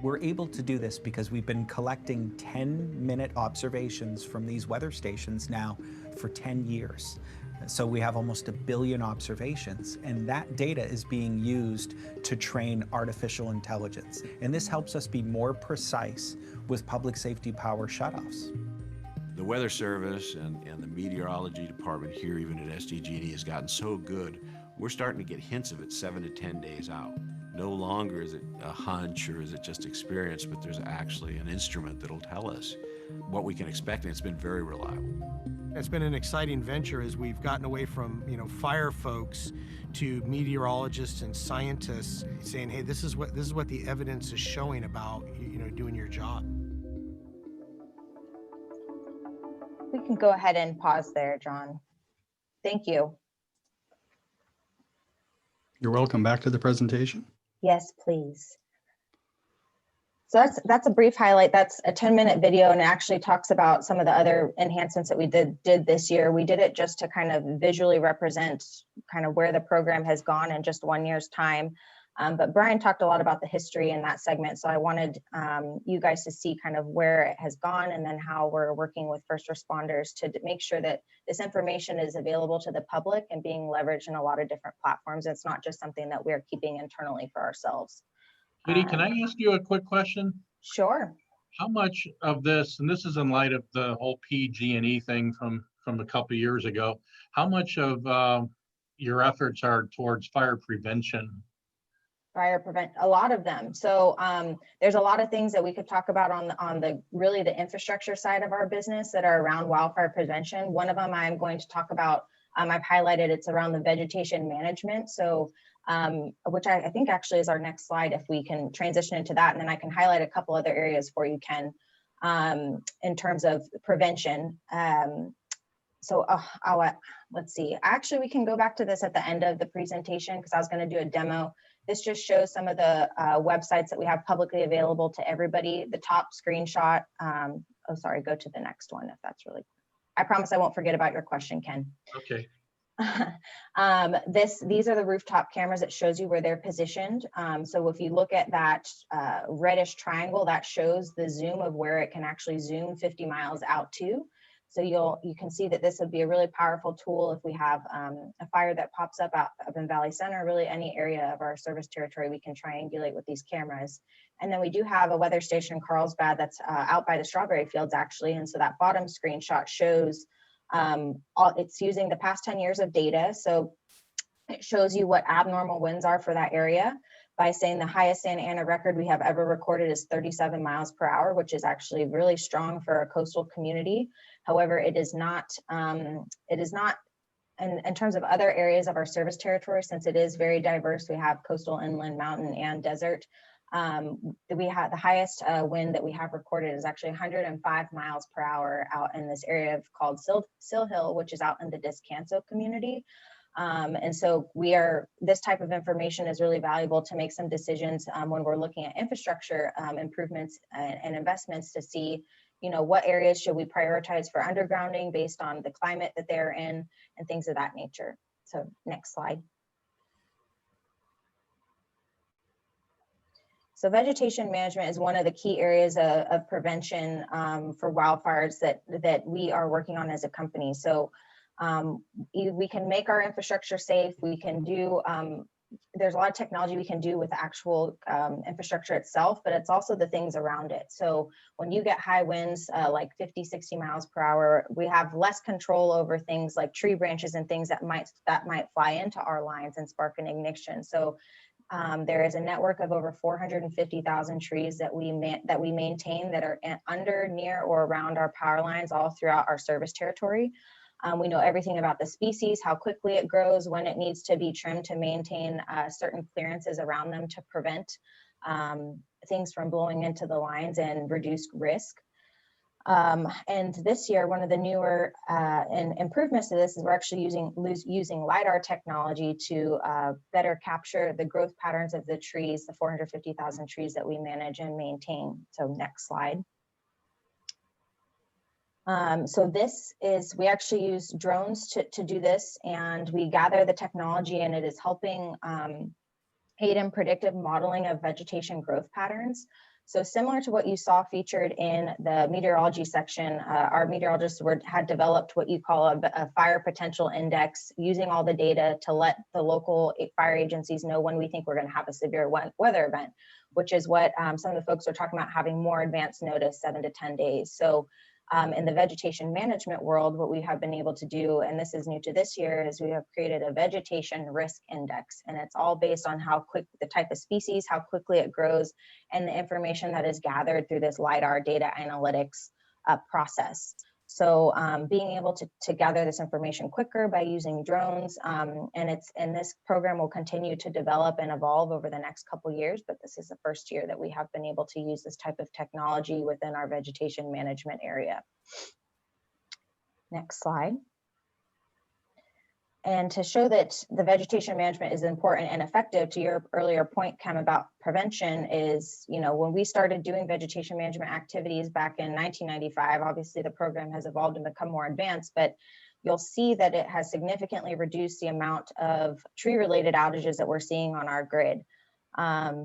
We're able to do this because we've been collecting 10-minute observations from these weather stations now for 10 years. So we have almost 1 billion observations, and that data is being used to train artificial intelligence. And this helps us be more precise with public safety power shutoffs. The Weather Service and the meteorology department here, even at SDG&E, has gotten so good, we're starting to get hints of it 7 to 10 days out. No longer is it a hunch or is it just experience, but there's actually an instrument that'll tell us what we can expect, and it's been very reliable. It's been an exciting venture as we've gotten away from, fire folks to meteorologists and scientists saying, hey, this is what the evidence is showing about, doing your job. We can go ahead and pause there, John. Thank you. You're welcome. Back to the presentation. Yes, please. So that's a brief highlight. That's a 10-minute video, and it actually talks about some of the other enhancements that we did this year. We did it just to kind of visually represent kind of where the program has gone in just 1 year's time. But Brian talked a lot about the history in that segment. So I wanted you guys to see kind of where it has gone and then how we're working with first responders to make sure that this information is available to the public and being leveraged in a lot of different platforms. It's not just something that we're keeping internally for ourselves. Katie, can I ask you a quick question? Sure. How much of this, and this is in light of the whole PG&E thing from a couple of years ago, how much of your efforts are towards fire prevention? A lot of them. So there's a lot of things that we could talk about on the really the infrastructure side of our business that are around wildfire prevention. One of them I'm going to talk about, I've highlighted, it's around the vegetation management. So which I think actually is our next slide, if we can transition into that, and then I can highlight a couple other areas for you, Ken, in terms of prevention. Let's see, actually we can go back to this at the end of the presentation because I was going to do a demo. This just shows some of the websites that we have publicly available to everybody. The top screenshot, go to the next one if that's really, I promise I won't forget about your question, Ken. Okay. These are the rooftop cameras. It shows you where they're positioned. So if you look at that reddish triangle, that shows the zoom of where it can actually zoom 50 miles out to. So you can see that this would be a really powerful tool if we have a fire that pops up in Valley Center, really any area of our service territory, we can triangulate with these cameras. And then we do have a weather station in Carlsbad that's out by the strawberry fields actually. And so that bottom screenshot shows it's using the past 10 years of data. So it shows you what abnormal winds are for that area by saying the highest Santa Ana record we have ever recorded is 37 miles per hour, which is actually really strong for a coastal community. However, it is not in terms of other areas of our service territory, since it is very diverse. We have coastal, inland, mountain, and desert. We had the highest wind that we have recorded is actually 105 miles per hour out in this area called Sill Hill, which is out in the Descanso community. And so this type of information is really valuable to make some decisions when we're looking at infrastructure improvements and investments to see, what areas should we prioritize for undergrounding based on the climate that they're in and things of that nature. So next slide. So vegetation management is one of the key areas of prevention for wildfires that we are working on as a company. So we can make our infrastructure safe. We can do, there's a lot of technology we can do with the actual infrastructure itself, but it's also the things around it. So when you get high winds, like 50, 60 miles per hour, we have less control over things like tree branches and things that might fly into our lines and spark an ignition. So there is a network of over 450,000 trees that we maintain that are under, near, or around our power lines all throughout our service territory. We know everything about the species, how quickly it grows, when it needs to be trimmed to maintain certain clearances around them to prevent things from blowing into the lines and reduce risk. And this year, one of the newer improvements to this is we're actually using LiDAR technology to better capture the growth patterns of the trees, the 450,000 trees that we manage and maintain. So next slide. So we actually use drones to do this, and we gather the technology, and it is helping aid in predictive modeling of vegetation growth patterns. So similar to what you saw featured in the meteorology section, our meteorologists had developed what you call a fire potential index, using all the data to let the local fire agencies know when we think we're going to have a severe weather event, which is what some of the folks are talking about, having more advanced notice, 7 to 10 days. So in the vegetation management world, what we have been able to do, and this is new to this year, is we have created a vegetation risk index, and it's all based on how quick the type of species, how quickly it grows, and the information that is gathered through this LiDAR data analytics process. So being able to gather this information quicker by using drones, and this program will continue to develop and evolve over the next couple of years, but this is the first year that we have been able to use this type of technology within our vegetation management area. Next slide. And to show that the vegetation management is important and effective, to your earlier point, Kim, about prevention is, when we started doing vegetation management activities back in 1995, obviously the program has evolved and become more advanced, but you'll see that it has significantly reduced the amount of tree-related outages that we're seeing on our grid.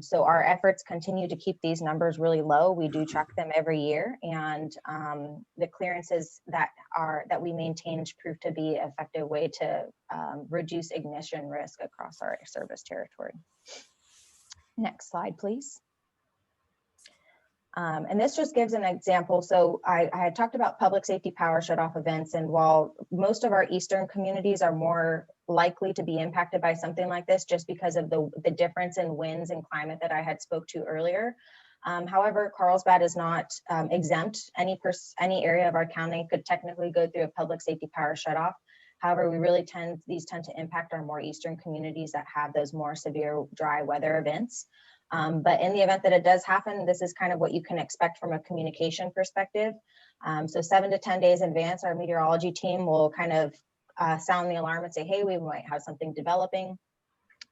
So our efforts continue to keep these numbers really low. We do track them every year, and the clearances that we maintain prove to be an effective way to reduce ignition risk across our service territory. Next slide, please. And this just gives an example. So I had talked about public safety power shutoff events, and while most of our eastern communities are more likely to be impacted by something like this just because of the difference in winds and climate that I had spoke to earlier. However, Carlsbad is not exempt. Any area of our county could technically go through a public safety power shutoff. However, these tend to impact our more eastern communities that have those more severe dry weather events. But in the event that it does happen, this is kind of what you can expect from a communication perspective. So 7 to 10 days in advance, our meteorology team will kind of sound the alarm and say, hey, we might have something developing,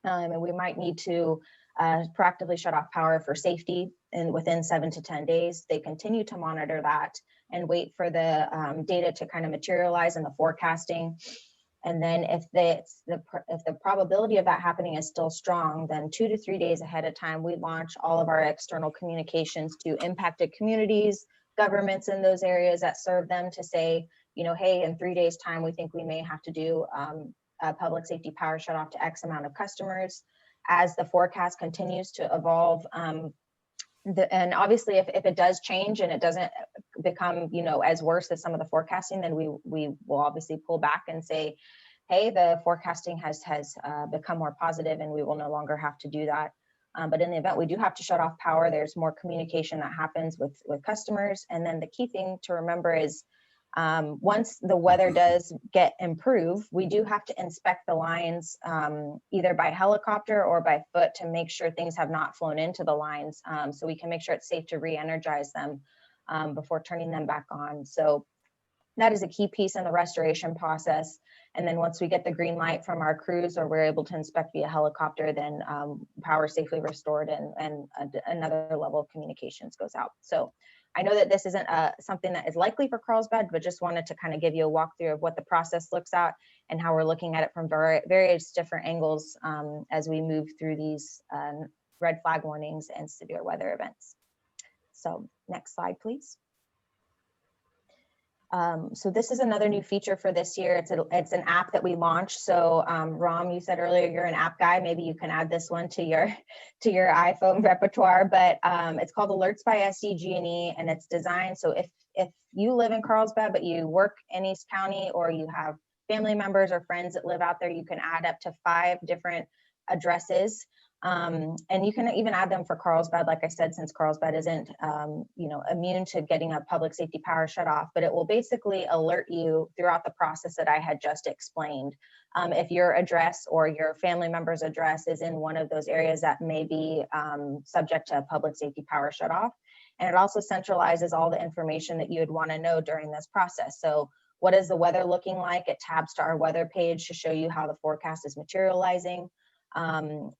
and we might need to proactively shut off power for safety. And within 7 to 10 days, they continue to monitor that and wait for the data to kind of materialize in the forecasting. And then if the probability of that happening is still strong, then 2 to 3 days ahead of time, we launch all of our external communications to impacted communities, governments in those areas that serve them, to say, hey, in 3 days time, we think we may have to do a public safety power shutoff to X amount of customers. As the forecast continues to evolve, and obviously if it does change and it doesn't become as worse as some of the forecasting, then we will obviously pull back and say, hey, the forecasting has become more positive and we will no longer have to do that. But in the event we do have to shut off power, there's more communication that happens with customers. And then the key thing to remember is Once the weather does get improved, we do have to inspect the lines either by helicopter or by foot to make sure things have not flown into the lines, so we can make sure it's safe to re-energize them before turning them back on. So that is a key piece in the restoration process. And then once we get the green light from our crews or we're able to inspect via helicopter, then power is safely restored and another level of communications goes out. So I know that this isn't something that is likely for Carlsbad, but just wanted to kind of give you a walkthrough of what the process looks at and how we're looking at it from various different angles as we move through these red flag warnings and severe weather events. So next slide, please. So this is another new feature for this year. It's an app that we launched. So Ram, you said earlier you're an app guy. Maybe you can add this one to your iPhone repertoire. But it's called Alerts by SDG&E, and it's designed so if you live in Carlsbad but you work in East County, or you have family members or friends that live out there, you can add up to 5 different addresses. And you can even add them for Carlsbad, like I said, since Carlsbad isn't, immune to getting a public safety power shut off, but it will basically alert you throughout the process that I had just explained. If your address or your family member's address is in one of those areas that may be subject to a public safety power shut off. And it also centralizes all the information that you would want to know during this process. So what is the weather looking like? It tabs to our weather page to show you how the forecast is materializing.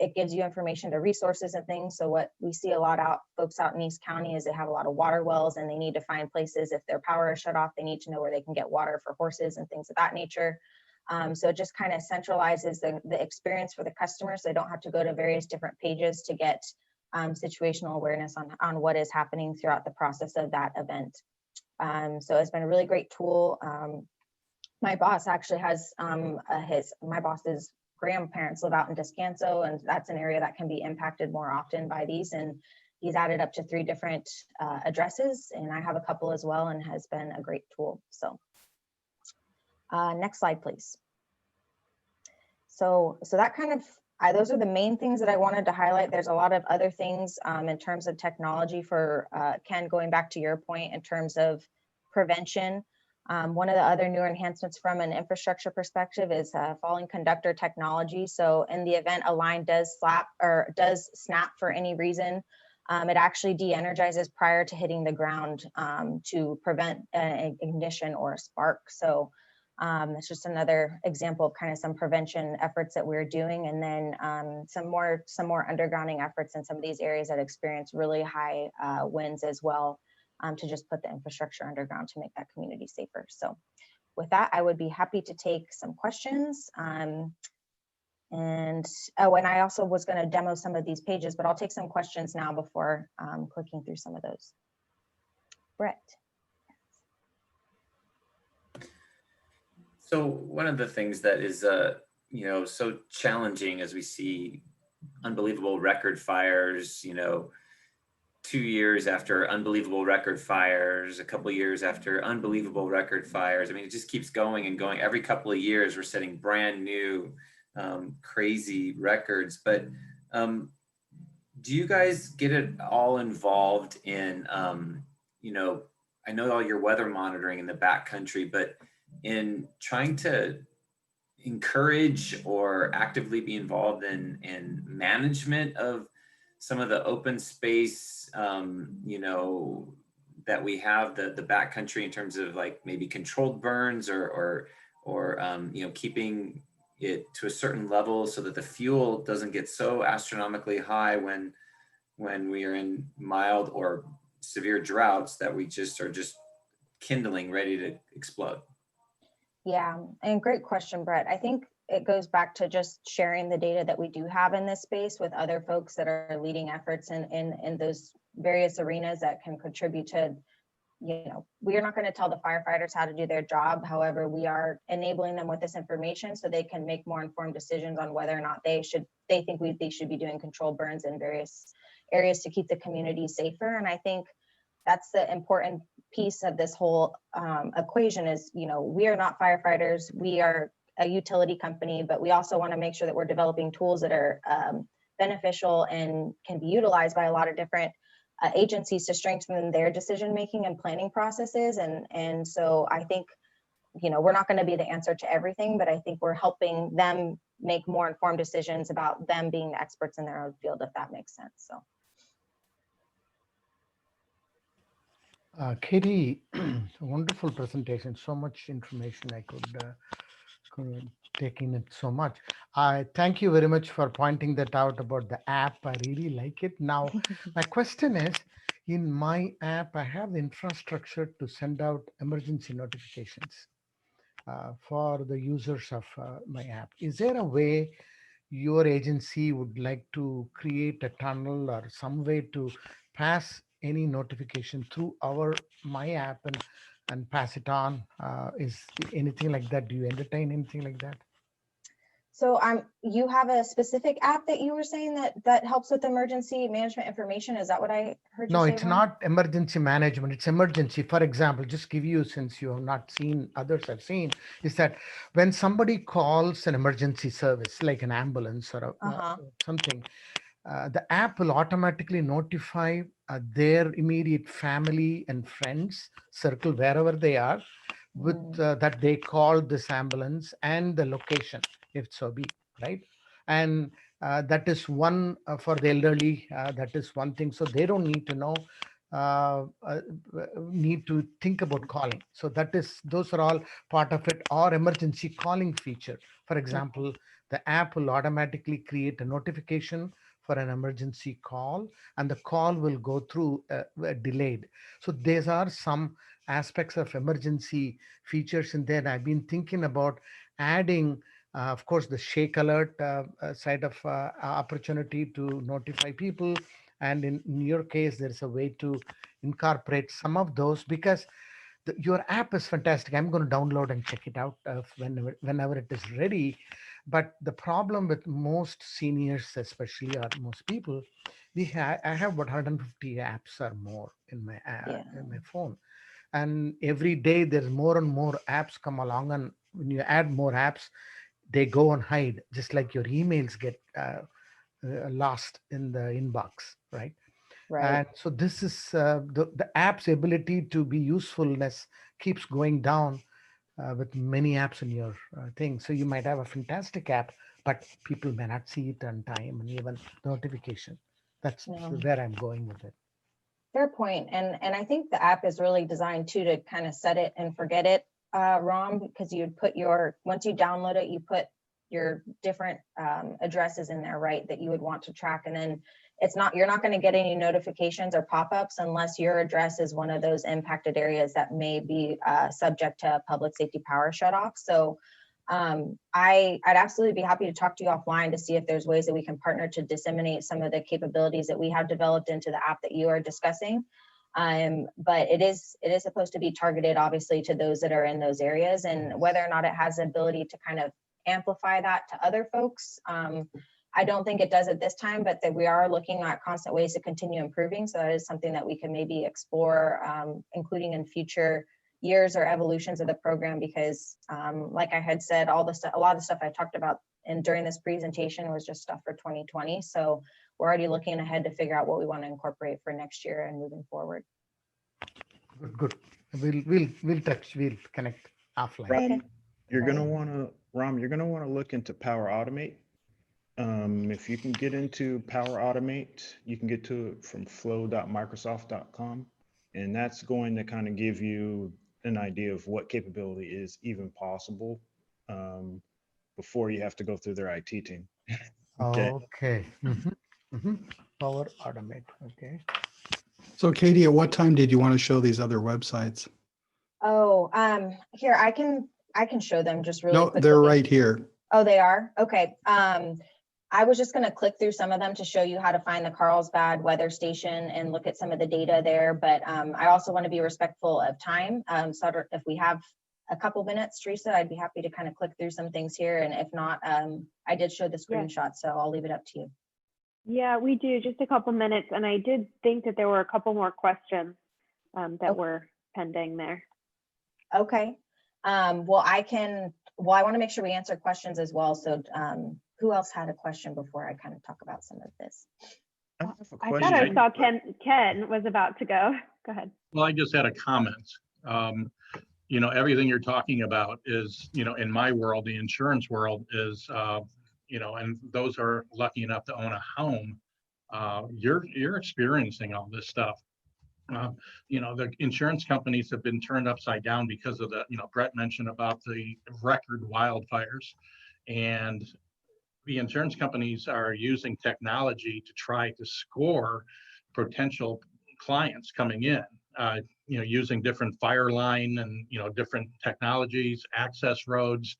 It gives you information to resources and things. So what we see a lot folks out in East County is they have a lot of water wells and they need to find places. If their power is shut off, they need to know where they can get water for horses and things of that nature. So it just kind of centralizes the experience for the customers. So they don't have to go to various different pages to get situational awareness on what is happening throughout the process of that event. So it's been a really great tool. My boss actually has my boss's grandparents live out in Descanso, and that's an area that can be impacted more often by these. And he's added up to 3 different addresses, and I have a couple as well, and has been a great tool. So next slide, please. So that kind of, those are the main things that I wanted to highlight. There's a lot of other things in terms of technology for Ken, going back to your point in terms of prevention. One of the other newer enhancements from an infrastructure perspective is falling conductor technology. So in the event a line does snap for any reason, it actually de-energizes prior to hitting the ground to prevent an ignition or a spark. So it's just another example of kind of some prevention efforts that we're doing. And then some more undergrounding efforts in some of these areas that experience really high winds as well. To just put the infrastructure underground to make that community safer. So with that, I would be happy to take some questions. And I also was going to demo some of these pages, but I'll take some questions now before clicking through some of those. Brett. So one of the things that is, so challenging as we see unbelievable record fires, 2 years after unbelievable record fires, a couple of years after unbelievable record fires. I mean, it just keeps going and going. Every couple of years, we're setting brand new, crazy records. But do you guys get it all involved in, I know all your weather monitoring in the backcountry, but in trying to encourage or actively be involved in management of some of the open space, that we have the backcountry in terms of like maybe controlled burns or keeping it to a certain level so that the fuel doesn't get so astronomically high when we are in mild or severe droughts that we just are kindling, ready to explode? Yeah, and great question, Brett. I think it goes back to just sharing the data that we do have in this space with other folks that are leading efforts in those various arenas that can contribute to, we are not going to tell the firefighters how to do their job. However, we are enabling them with this information so they can make more informed decisions on whether or not they should be doing controlled burns in various areas to keep the community safer. And I think that's the important piece of this whole equation is, we are not firefighters. We are a utility company, but we also want to make sure that we're developing tools that are beneficial and can be utilized by a lot of different agencies to strengthen their decision-making and planning processes. And so I think, we're not going to be the answer to everything, but I think we're helping them make more informed decisions about them being the experts in their own field, if that makes sense. So. Katie, wonderful presentation. So much information I could take in it so much. I thank you very much for pointing that out about the app. I really like it. Now, my question is, in my app, I have the infrastructure to send out emergency notifications for the users of my app. Is there a way your agency would like to create a tunnel or some way to pass any notification through my app and pass it on? Is anything like that? Do you entertain anything like that? So you have a specific app that you were saying that helps with emergency management information. Is that what I heard you say? No, it's not emergency management. It's emergency. For example, just give you, since you have not seen, others have seen, is that when somebody calls an emergency service, like an ambulance or something, the app will automatically notify their immediate family and friends circle wherever they are with that they called this ambulance and the location, if so be, right? And that is one for the elderly. That is one thing. So they don't need to know, need to think about calling. So those are all part of it, or emergency calling feature. For example, the app will automatically create a notification for an emergency call, and the call will go through delayed. So these are some aspects of emergency features in there. I've been thinking about adding, of course, the shake alert side of opportunity to notify people. And in your case, there's a way to incorporate some of those, because your app is fantastic. I'm going to download and check it out whenever it is ready. But the problem with most seniors, especially, or most people, I have about 150 apps or more in my phone. And every day there's more and more apps come along. And when you add more apps, they go and hide, just like your emails get lost in the inbox, right? Right. And so this is the app's ability to be usefulness keeps going down with many apps in your thing. So you might have a fantastic app, but people may not see it on time, and even notification. That's where I'm going with it. Fair point. And I think the app is really designed too to kind of set it and forget it, Rom, because you'd put once you download it, you put your different addresses in there, right, that you would want to track. And then you're not going to get any notifications or pop-ups unless your address is one of those impacted areas that may be subject to public safety power shutoff. So I'd absolutely be happy to talk to you offline to see if there's ways that we can partner to disseminate some of the capabilities that we have developed into the app that you are discussing. But it is supposed to be targeted, obviously, to those that are in those areas, and whether or not it has the ability to kind of amplify that to other folks. I don't think it does at this time, but that we are looking at constant ways to continue improving. So that is something that we can maybe explore, including in future years or evolutions of the program, because like I had said, a lot of the stuff I talked about during this presentation was just stuff for 2020. So we're already looking ahead to figure out what we want to incorporate for next year and moving forward. Good. We'll connect offline. Rom, you're gonna want to look into Power Automate. If you can get into Power Automate, you can get to it from flow.microsoft.com, and that's going to kind of give you an idea of what capability is even possible before you have to go through their IT team. Okay. Power Automate. Okay. So Katie, at what time did you want to show these other websites? Oh, here, I can show them just really quickly. No, they're right here. Oh, they are? Okay. I was just going to click through some of them to show you how to find the Carlsbad weather station and look at some of the data there. But I also want to be respectful of time. So if we have a couple minutes, Teresa, I'd be happy to kind of click through some things here. And if not, I did show the screenshot, so I'll leave it up to you. Yeah, we do. Just a couple minutes. And I did think that there were a couple more questions that were pending there. Okay. Well, I want to make sure we answer questions as well. So who else had a question before I kind of talk about some of this? I have a I question. thought I saw Ken was about to go. Go ahead. Well, I just had a comment. You know, everything you're talking about is, you know, in my world, the insurance world is, you know, and those are lucky enough to own a home. You're experiencing all this stuff. You know, the insurance companies have been turned upside down because of the, you know, Brett mentioned about the record wildfires, and the insurance companies are using technology to try to score potential clients coming in, you know, using different fire line and, you know, different technologies, access roads.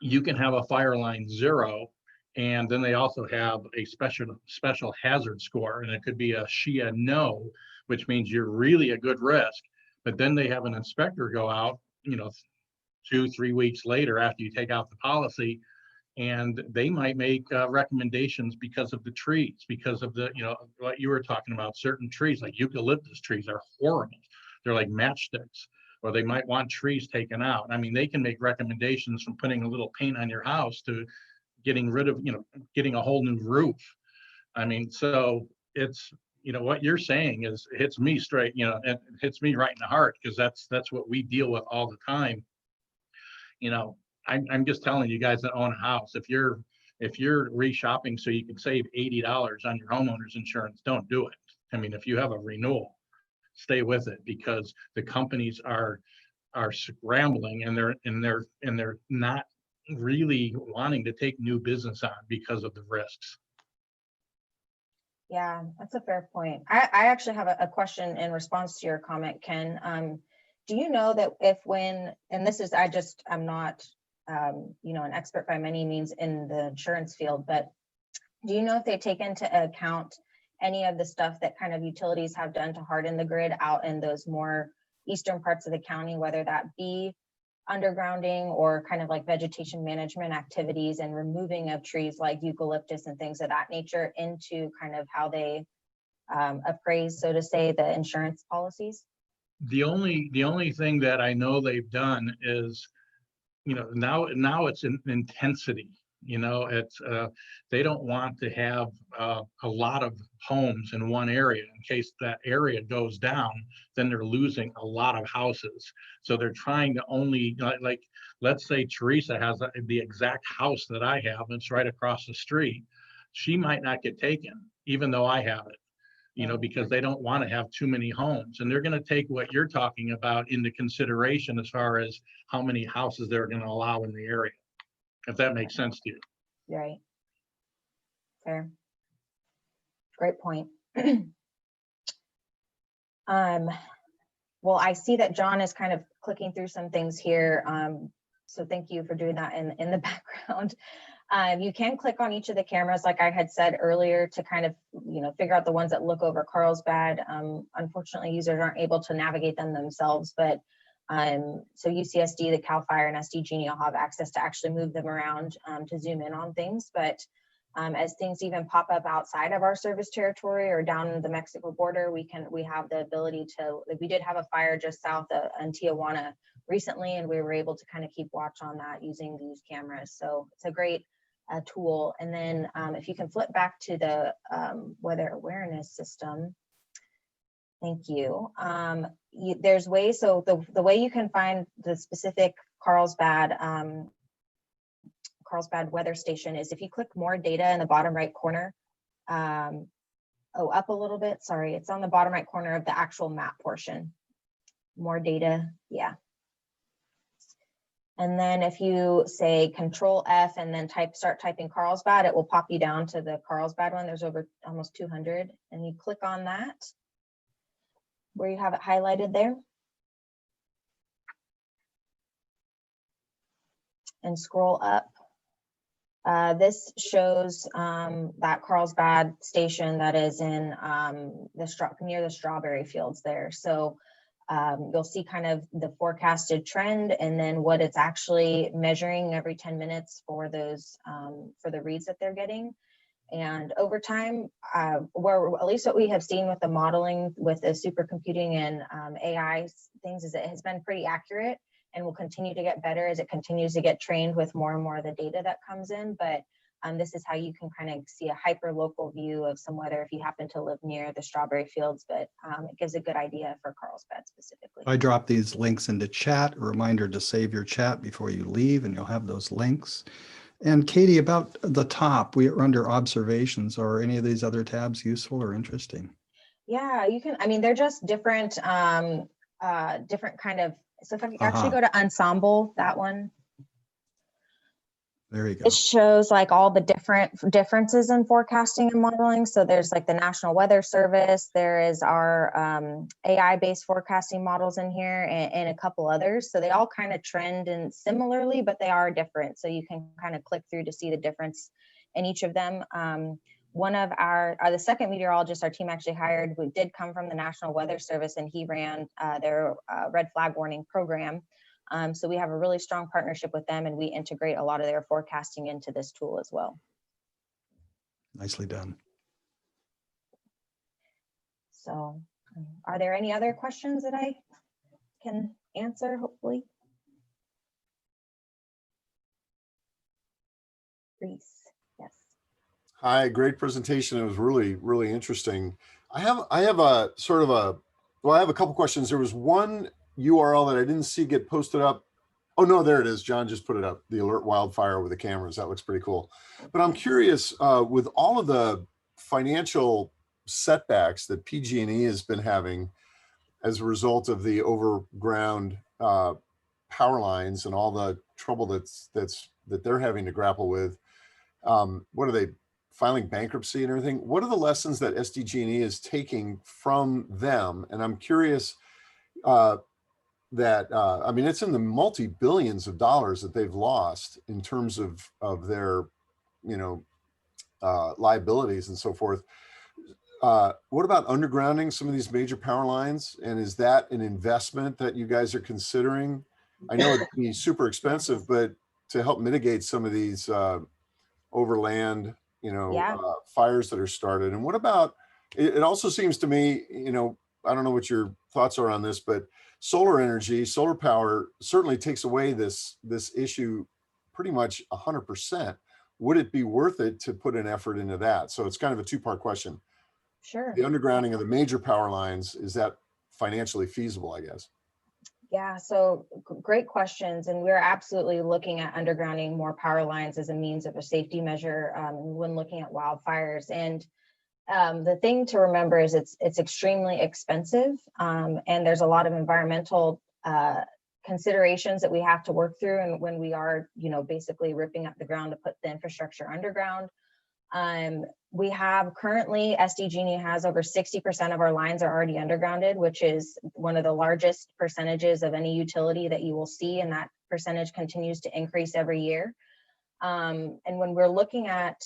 You can have a fire line 0, and then they also have a special hazard score, and it could be a SHIA no, which means you're really a good risk. But then they have an inspector go out, you know, 2-3 weeks later after you take out the policy, and they might make recommendations because of the trees, because of the, you know, what you were talking about, certain trees like eucalyptus trees are horrible. They're like matchsticks. Or they might want trees taken out. I mean, they can make recommendations from putting a little paint on your house to getting rid of, you know, getting a whole new roof. I mean, so it's, you know, what you're saying is hits me straight, you know, it hits me right in the heart, because that's what we deal with all the time. You know, I'm just telling you guys that own a house, if you're reshopping so you can save $80 on your homeowner's insurance, don't do it. I mean, if you have a renewal, stay with it, because the companies are scrambling, and they're not really wanting to take new business on because of the risks. Yeah, that's a fair point. I actually have a question in response to your comment, Ken. Do you know that and this is, I'm not, you know, an expert by any means in the insurance field, but do you know if they take into account any of the stuff that kind of utilities have done to harden the grid out in those more eastern parts of the county, whether that be undergrounding or kind of like vegetation management activities and removing of trees like eucalyptus and things of that nature into kind of how they appraise, so to say, the insurance policies? The only thing that I know they've done is, you know, now it's an intensity. You know, it's they don't want to have a lot of homes in one area. In case that area goes down, then they're losing a lot of houses. So they're trying to only, like let's say Teresa has the exact house that I have, it's right across the street. She might not get taken, even though I have it, you know, because they don't want to have too many homes. And they're going to take what you're talking about into consideration as far as how many houses they're going to allow in the area, if that makes sense to you. Right. Fair. Great point. Well, I see that John is kind of clicking through some things here. So thank you for doing that in the background. You can click on each of the cameras, like I had said earlier, to kind of, you know, figure out the ones that look over Carlsbad. Unfortunately, users aren't able to navigate them themselves, but so UCSD, the CAL FIRE, and SDG&E will have access to actually move them around to zoom in on things. But as things even pop up outside of our service territory or down the Mexico border, we have the ability to, like, we did have a fire just south in Tijuana recently, and we were able to kind of keep watch on that using these cameras. So it's a great tool. And then if you can flip back to the weather awareness system. Thank you. There's ways, so the way you can find the specific Carlsbad weather station is if you click more data in the bottom right corner. Up a little bit, sorry, it's on the bottom right corner of the actual map portion. More data, yeah. And then if you say Control F and then start typing Carlsbad, it will pop you down to the Carlsbad one. There's over almost 200, and you click on that where you have it highlighted there. And scroll up. This shows that Carlsbad station that is in near the strawberry fields there. So you'll see kind of the forecasted trend and then what it's actually measuring every 10 minutes for those for the reads that they're getting. And over time, where at least what we have seen with the modeling with the supercomputing and AI things is it has been pretty accurate and will continue to get better as it continues to get trained with more and more of the data that comes in. But This is how you can kind of see a hyper local view of some weather if you happen to live near the strawberry fields, but it gives a good idea for Carlsbad specifically. I drop these links into chat, a reminder to save your chat before you leave, and you'll have those links. And Katie, about the top, we are under observations. Are any of these other tabs useful or interesting? Yeah, you can, I mean, they're just different, different kind of, so if I actually go to ensemble, that one, there you go. it shows like all the differences in forecasting and modeling. So there's like the National Weather Service, there is our AI-based forecasting models in here, and a couple others. So they all kind of trend and similarly, but they are different. So you can kind of click through to see the difference in each of them. One of the second meteorologist our team actually hired, we did come from the National Weather Service, and he ran their red flag warning program. So we have a really strong partnership with them, and we integrate a lot of their forecasting into this tool as well. Nicely done. So are there any other questions that I can answer, hopefully? Reese, yes. Hi, great presentation. It was really, really interesting. I have a sort of I have a couple questions. There was one URL that I didn't see get posted up. Oh no, there it is. John just put it up. The alert wildfire with the cameras. That looks pretty cool. But I'm curious, with all of the financial setbacks that PG&E has been having as a result of the overground power lines and all the trouble that they're having to grapple with, what are they, filing bankruptcy and everything? What are the lessons that SDG&E is taking from them? And I'm curious that, I mean, it's in the multi-billions of dollars that they've lost in terms of their, liabilities and so forth. What about undergrounding some of these major power lines? And is that an investment that you guys are considering? I know it'd be super expensive, but to help mitigate some of these overland, fires that are started. And what about, it also seems to me, I don't know what your thoughts are on this, but solar energy, solar power certainly takes away this issue pretty much 100%. Would it be worth it to put an effort into that? So it's kind of a two-part question. Sure. The undergrounding of the major power lines, is that financially feasible, I guess? Yeah, so great questions. And we're absolutely looking at undergrounding more power lines as a means of a safety measure when looking at wildfires. And the thing to remember is it's extremely expensive, and there's a lot of environmental considerations that we have to work through. And when we are, basically ripping up the ground to put the infrastructure underground, we have currently, SDG&E has over 60% of our lines are already undergrounded, which is one of the largest percentages of any utility that you will see. And that percentage continues to increase every year. And when we're looking at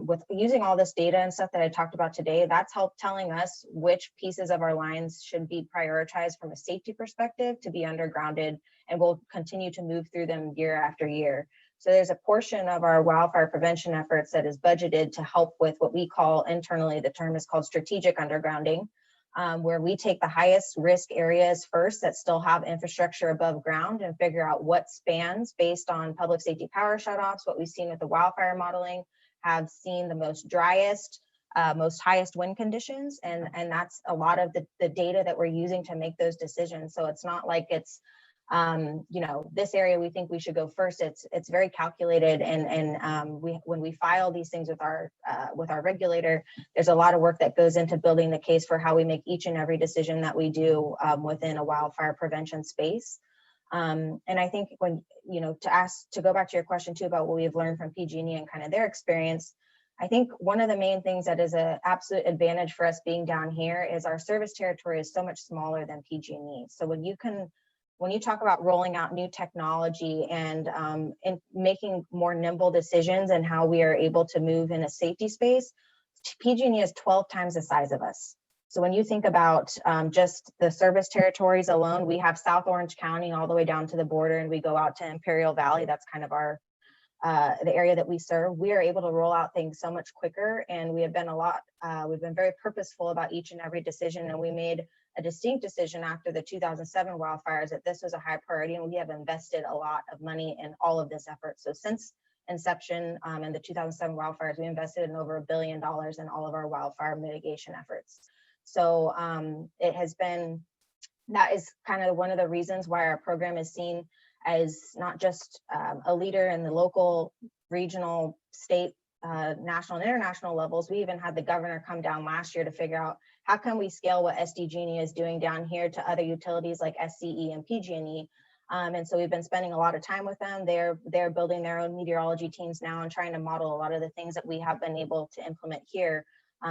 with using all this data and stuff that I talked about today, that's helped telling us which pieces of our lines should be prioritized from a safety perspective to be undergrounded, and we'll continue to move through them year after year. So there's a portion of our wildfire prevention efforts that is budgeted to help with what we call internally, the term is called strategic undergrounding, where we take the highest risk areas first that still have infrastructure above ground and figure out what spans based on public safety power shutoffs. What we've seen with the wildfire modeling have seen the most driest, most highest wind conditions. And that's a lot of the data that we're using to make those decisions. So it's not like it's, this area we think we should go first. It's very calculated, and when we file these things with our regulator, there's a lot of work that goes into building the case for how we make each and every decision that we do within a wildfire prevention space. And I think when to go back to your question too about what we've learned from PG&E and kind of their experience, I think one of the main things that is an absolute advantage for us being down here is our service territory is so much smaller than PG&E. So when you talk about rolling out new technology and making more nimble decisions and how we are able to move in a safety space, PG&E is 12 times the size of us. So when you think about just the service territories alone, we have South Orange County all the way down to the border, and we go out to Imperial Valley. That's kind of our the area that we serve. We are able to roll out things so much quicker, and we have been we've been very purposeful about each and every decision, and we made a distinct decision after the 2007 wildfires that this was a high priority, and we have invested a lot of money in all of this effort. So since inception and the 2007 wildfires, we invested in over $1 billion in all of our wildfire mitigation efforts. So it has been, that is kind of one of the reasons why our program is seen as not just a leader in the local, regional, state, national and international levels. We even had the governor come down last year to figure out how can we scale what SDG&E is doing down here to other utilities like SCE and PG&E. And so we've been spending a lot of time with them. They're building their own meteorology teams now and trying to model a lot of the things that we have been able to implement here,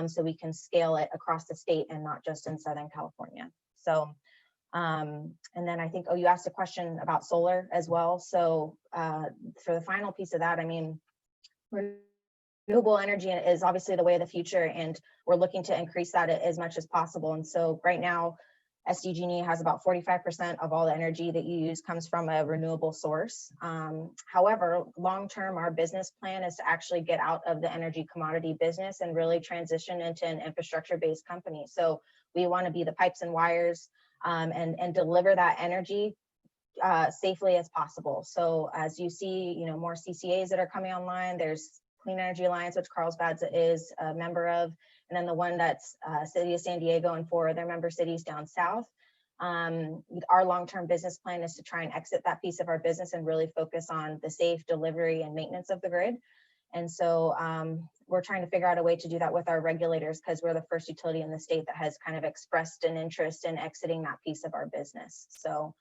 so we can scale it across the state and not just in Southern California. So, and then I think, oh, you asked a question about solar as well. So for the final piece of that, I mean, renewable energy is obviously the way of the future, and we're looking to increase that as much as possible. And so right now, SDG&E has about 45% of all the energy that you use comes from a renewable source. However, long-term, our business plan is to actually get out of the energy commodity business and really transition into an infrastructure-based company. So we want to be the pipes and wires and deliver that energy safely as possible. So as you see, you know, more CCAs that are coming online, there's Clean Energy Alliance, which Carlsbad is a member of, and then the one that's City of San Diego and 4 other member cities down south. Our long-term business plan is to try and exit that piece of our business and really focus on the safe delivery and maintenance of the grid. And so we're trying to figure out a way to do that with our regulators, because we're the first utility in the state that has kind of expressed an interest in exiting that piece of our business. So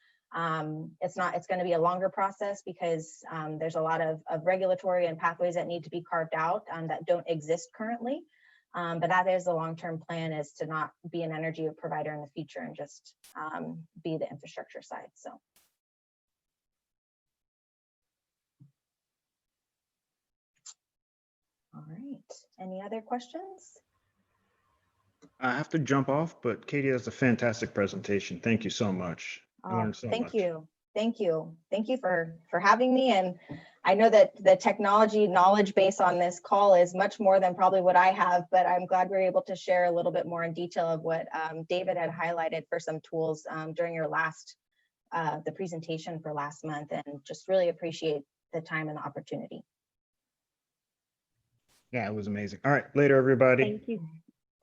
it's going to be a longer process because there's a lot of regulatory and pathways that need to be carved out that don't exist currently. But that is the long-term plan, is to not be an energy provider in the future and just be the infrastructure side. So. All right, any other questions? I have to jump off, but Katie, that's a fantastic presentation. Thank you so much. I learned so much. Thank you. Thank you. Thank you for having me. And I know that the technology knowledge base on this call is much more than probably what I have, but I'm glad we're able to share a little bit more in detail of what David had highlighted for some tools during your last, the presentation for last month, and just really appreciate the time and the opportunity. Yeah, it was amazing. All right, later, everybody. Thank you.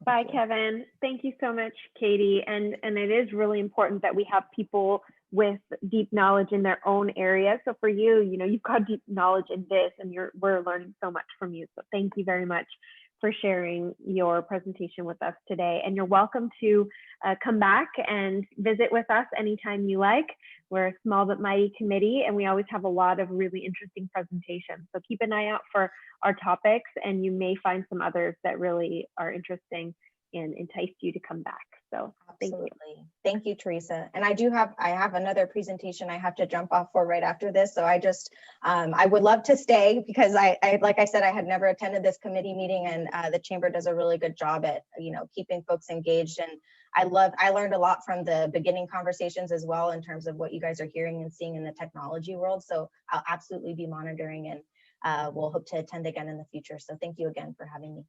Bye, Kevin. Thank you so much, Katie. And it is really important that we have people with deep knowledge in their own area. So for you, you know, you've got deep knowledge in this, and we're learning so much from you. So thank you very much for sharing your presentation with us today. And you're welcome to come back and visit with us anytime you like. We're a small but mighty committee, and we always have a lot of really interesting presentations. So keep an eye out for our topics, and you may find some others that really are interesting and entice you to come back. So absolutely. Thank you, Teresa. And I have another presentation I have to jump off for right after this. So I just, I would love to stay, because I like I said, I had never attended this committee meeting, and the chamber does a really good job at, you know, keeping folks engaged. And I learned a lot from the beginning conversations as well, in terms of what you guys are hearing and seeing in the technology world. So I'll absolutely be monitoring, and we'll hope to attend again in the future. So thank you again for having me.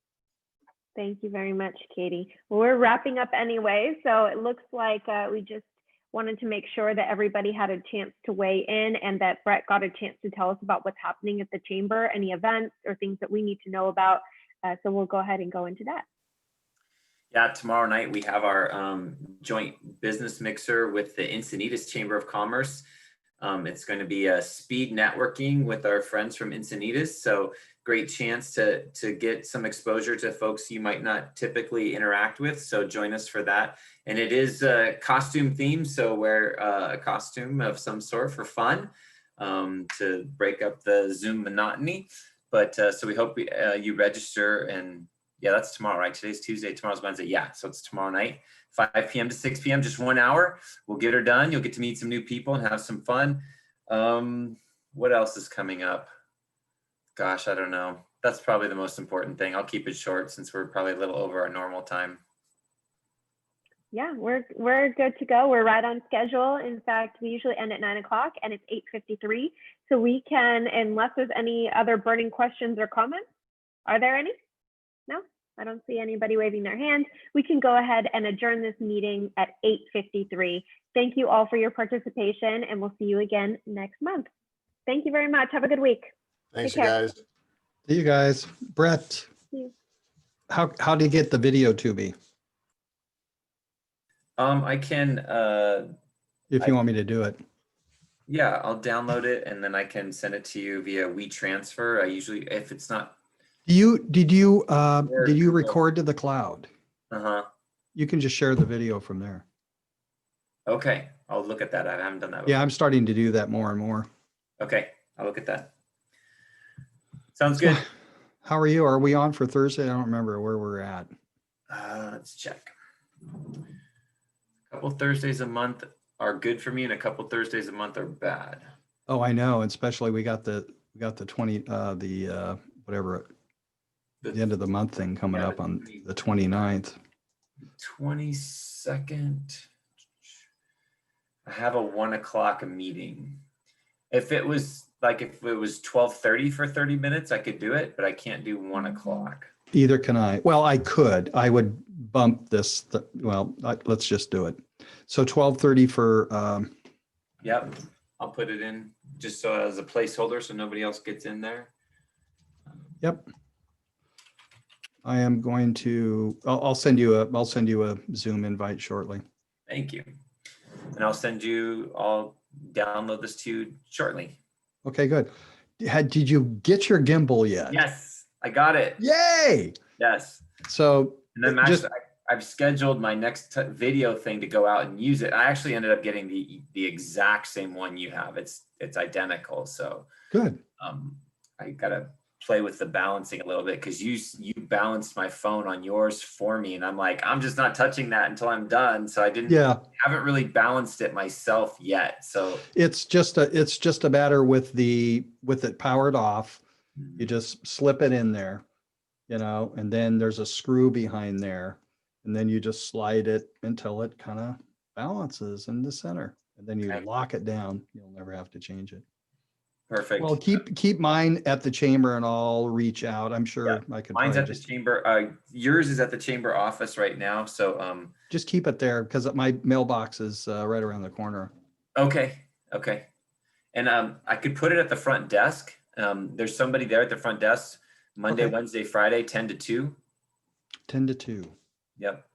Thank you very much, Katie. Well, we're wrapping up anyway, so it looks like we just wanted to make sure that everybody had a chance to weigh in, and that Brett got a chance to tell us about what's happening at the chamber, any events or things that we need to know about. So we'll go ahead and go into that. Yeah, tomorrow night we have our joint business mixer with the Encinitas Chamber of Commerce. It's going to be a speed networking with our friends from Encinitas. So great chance to get some exposure to folks you might not typically interact with. So join us for that. And it is a costume theme. So wear a costume of some sort for fun, to break up the Zoom monotony. But so we hope you register. And yeah, that's tomorrow, right? Today's Tuesday, tomorrow's Wednesday. Yeah, so it's tomorrow night, 5 p.m. to 6 p.m., just 1 hour. We'll get her done. You'll get to meet some new people and have some fun. What else is coming up? Gosh, I don't know. That's probably the most important thing. I'll keep it short since we're probably a little over our normal time. Yeah, we're good to go. We're right on schedule. In fact, we usually end at 9 o'clock, and it's 8:53. So we can, unless there's any other burning questions or comments, are there any? No, I don't see anybody waving their hand. We can go ahead and adjourn this meeting at 8:53. Thank you all for your participation, and we'll see you again next month. Thank you very much. Have a good week. Thanks, Take you care. guys. See you guys. Brett, See you. how do you get the video to me? I can, If you want me to do it. yeah, I'll download it and then I can send it to you via WeTransfer. I usually, if it's not, Did you Google. record to the cloud? uh-huh. You can just share the video from there. Okay, I'll look at that. I haven't done that Yeah, before. I'm starting to do that more and more. Okay, I'll look at that. Sounds good. How are you? Are we on for Thursday? I don't remember where we're at. Let's check. A couple Thursdays a month are good for me, and a couple Thursdays a month are bad. Oh, I know. Especially we got the 20 whatever the end of the month thing coming up on the 29th. 22nd. I have a 1 o'clock meeting. If it was 12:30 for 30 minutes, I could do it, but I can't do 1 o'clock. Either can I. Well, I could. I would bump this. Let's just do it. So 12:30 for. Yep, I'll put it in just so as a placeholder, so nobody else gets in there. Yep. I am going to. I'll send you a Zoom invite shortly. Thank you, and I'll download this to you shortly. Okay, good. Did you get your gimbal yet? Yes, I got it. Yay! Yes. So And then I've scheduled my next video thing to go out and use it. I actually ended up getting the exact same one you have. It's identical. So good. I gotta play with the balancing a little bit because you balanced my phone on yours for me, and I'm like, I'm just not touching that until I'm done. So I haven't really balanced it myself yet. So it's just a matter with it powered off. You just slip it in there, and then there's a screw behind there, and then you just slide it until it kind of balances in the center, and then you lock it down. You'll never have to change it. Perfect. Well, keep mine at the chamber and I'll reach out. I'm sure I could. Mine's at the chamber. Yours is at the chamber office right now. So just keep it there because my mailbox is right around the corner. Okay. And I could put it at the front desk. There's somebody there at the front desk Monday, Wednesday, Friday, 10 to 2. 10 to 2. Yep.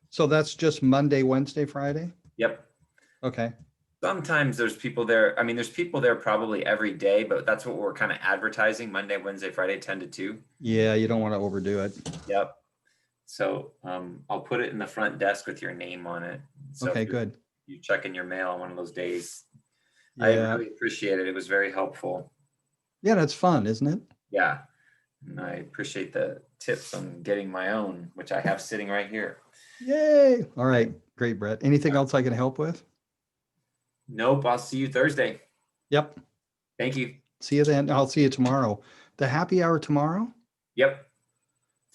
So that's just Monday, Wednesday, Friday? Yep. Okay. Sometimes there's people there. I mean, there's people there probably every day, but that's what we're kind of advertising: Monday, Wednesday, Friday, 10 to 2. Yeah, you don't want to overdo it. Yep. So I'll put it in the front desk with your name on it. So okay, good. You check in your mail on one of those days. Yeah. I really appreciate it. It was very helpful. Yeah, that's fun, isn't it? Yeah. And I appreciate the tips on getting my own, which I have sitting right here. Yay. All right. Great, Brett. Anything else I can help with? Nope. I'll see you Thursday. Yep. Thank you. See you then. I'll see you tomorrow. The happy hour tomorrow? Yep.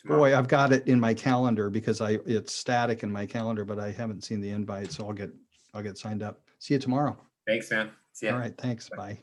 Tomorrow. Boy, I've got it in my calendar because it's static in my calendar, but I haven't seen the invite, so I'll get signed up. See you tomorrow. Thanks, man. See ya. All right. Thanks. Bye.